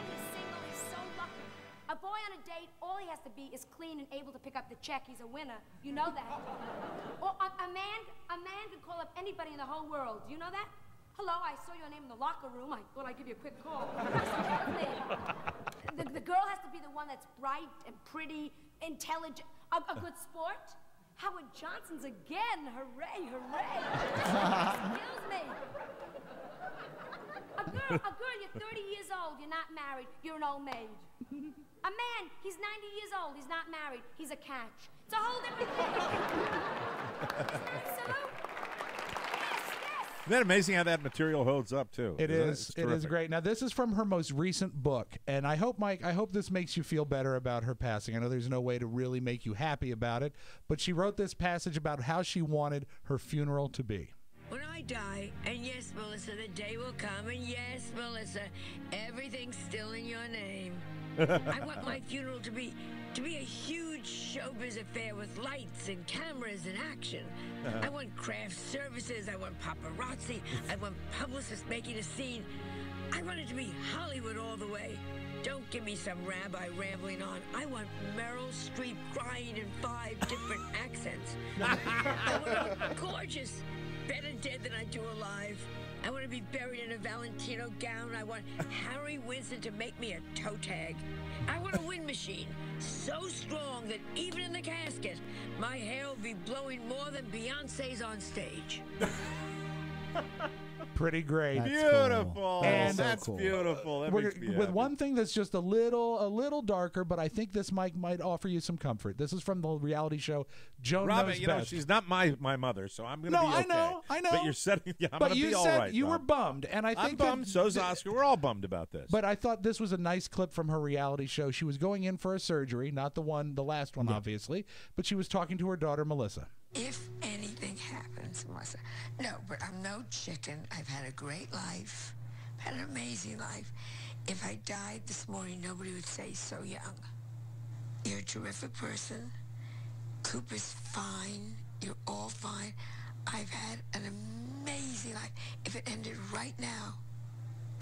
who's single is so lucky. A boy on a date, all he has to be is clean and able to pick up the check. He's a winner. You know that. Or a man can call up anybody in the whole world. Do you know that? Hello, I saw your name in the locker room. I thought I'd give you a quick call. The girl has to be the one that's bright and pretty, intelligent, a good sport. Howard Johnson's again. Hooray, hooray. Kills me. A girl, you're 30 years old, you're not married, you're an old maid. A man, he's 90 years old, he's not married, he's a catch. It's a whole different thing. Isn't that so? Isn't that amazing how that material holds up, too? It is great. Now, this is from her most recent book, and I hope, Mike, this makes you feel better about her passing. I know there's no way to really make you happy about it, but she wrote this passage about how she wanted her funeral to be. When I die, and yes, Melissa, the day will come, and yes, Melissa, everything's still in your name. I want my funeral to be a huge showbiz affair with lights and cameras and action. I want craft services. I want paparazzi. I want publicists making a scene. I want it to be Hollywood all the way. Don't give me some rabbi rambling on. I want Meryl Streep crying in 5 different accents. I want to be gorgeous, better dead than I do alive. I want to be buried in a Valentino gown. I want Harry Winston to make me a toe tag. I want a wind machine so strong that even in the casket, my hair will be blowing more than Beyonce's on stage. Pretty great. That's beautiful. Cool. And that's so cool. Beautiful. That makes me with happy. one thing that's just a little darker, but I think this might offer you some comfort. This is from the reality show Joan Knows you Best. know, she's not my mother, so I'm going to be okay. I know. But you're setting, I'm but going to be all right. You were bummed, and I think I'm bummed. So's Oscar. We're all bummed about this. But I thought this was a nice clip from her reality show. She was going in for a surgery, not the last one, obviously, but she was talking to her daughter Melissa. If anything happens, Melissa, no, but I'm no chicken. I've had a great life, had an amazing life. If I died this morning, nobody would say so young. You're a terrific person. Cooper's fine. You're all fine. I've had an amazing life. If it ended right now,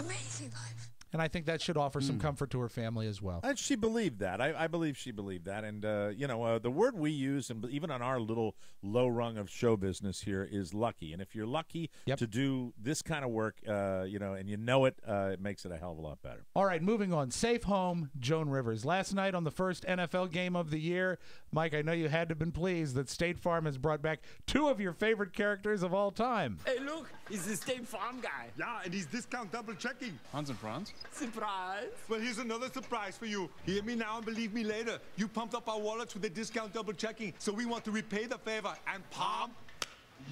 amazing life. And I think that should offer some comfort to her family as well. And she believed that. I believe she believed that. And, the word we use, and even on our little low rung of show business here, is lucky. And if you're lucky to do this kind of work, and you know it, it makes it a hell of a lot better. All right, moving on. Safe home, Joan Rivers. Last night on the first NFL game of the year, Mike, I know you had to have been pleased that State Farm has brought back 2 of your favorite characters of all time. Hey, look, he's the State Farm guy. Yeah, and he's discount double checking. Hans and Franz? Surprise. Well, here's another surprise for you. Hear me now and believe me later. You pumped up our wallets with the discount double checking, so we want to repay the favor and pump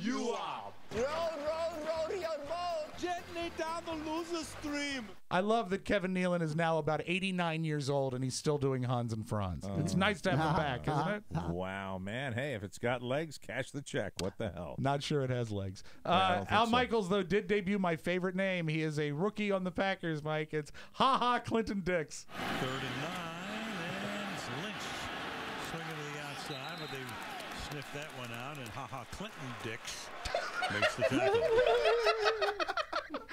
you up. Roll your boat. Gently down the loser stream. I love that Kevin Nealon is now about 89 years old and he's still doing Hans and Franz. It's nice to have him back, isn't it? Wow, man. Hey, if it's got legs, cash the check. What the hell? Not sure it has legs. Al Michaels, though, did debut my favorite name. He is a rookie on the Packers, Mike. It's Clinton Dix. 3rd and 9, and it's Lynch swinging to the outside, but they sniffed that one out, and Clinton Dix makes the tackle.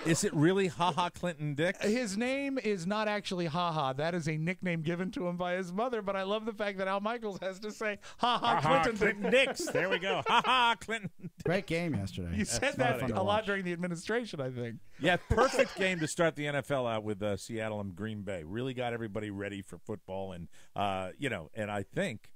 Is it really Ha Ha Clinton Dix? His name is not actually Ha Ha. That is a nickname given to him by his mother, but I love the fact that Al Michaels has to say Ha Ha Clinton Dix. There we go. Ha Ha Clinton. Great game yesterday. You said that a lot during the administration, I think. Yeah, perfect game to start the NFL out with Seattle and Green Bay. Really got everybody ready for football, and and I think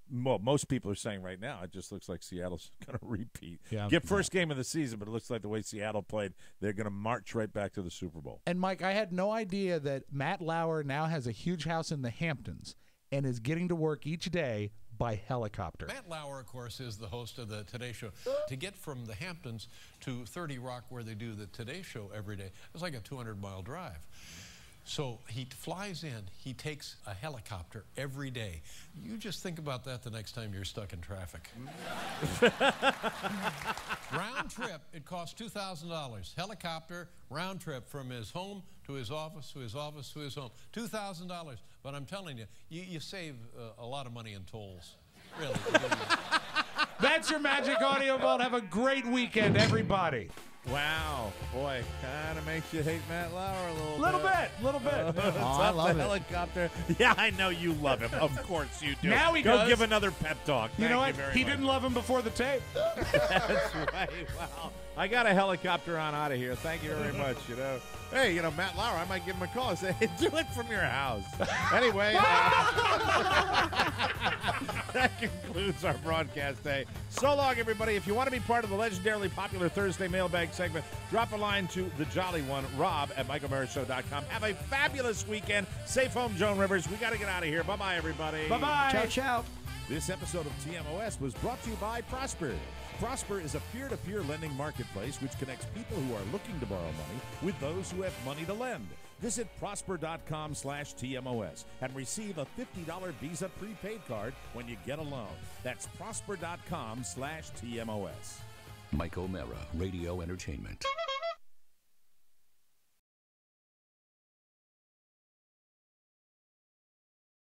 most people are saying right now it just looks like Seattle's going to repeat. Yeah, Get first game of the season, but it looks like the way Seattle played, they're going to march right back to the Super Bowl. And Mike, I had no idea that Matt Lauer now has a huge house in the Hamptons and is getting to work each day by helicopter. Matt Lauer, of course, is the host of the Today Show. To get from the Hamptons to 30 Rock, where they do the Today Show every day, it's like a 200-mile drive. So he flies in, he takes a helicopter every day. You just think about that the next time you're stuck in traffic. Round trip, it costs $2,000. Helicopter, round trip from his home to his office, to his office, to his home. $2,000. But I'm telling you, you save a lot of money in tolls. Really. That's your Magic Audio Vault. Have a great weekend, everybody. Wow, boy, kind of makes you hate Matt Lauer a little bit. I love the helicopter. Yeah, I know you love him. Of course you do. Now he Go does. Give another pep talk. You know what? Thank He very didn't love him before the tape. That's right. Wow. I got a helicopter on out of here. Thank you very much. Hey, Matt Lauer, I might give him a call and say, hey, do it from your house. Anyway, that concludes our broadcast day. So long, everybody. If you want to be part of the legendarily popular Thursday mailbag segment, drop a line to the Jolly One, rob@michaelmarishow.com. Have a fabulous weekend. Safe home, Joan Rivers. We got to get out of here. Bye-bye, everybody. Bye-bye. Ciao, ciao. This episode of TMOS was brought to you by Prosper. Prosper is a peer-to-peer lending marketplace which connects people who are looking to borrow money with those who have money to lend. Visit prosper.com/TMOS and receive a $50 Visa prepaid card when you get a loan. That's prosper.com/TMOS. Mike O'Mara, Radio Entertainment.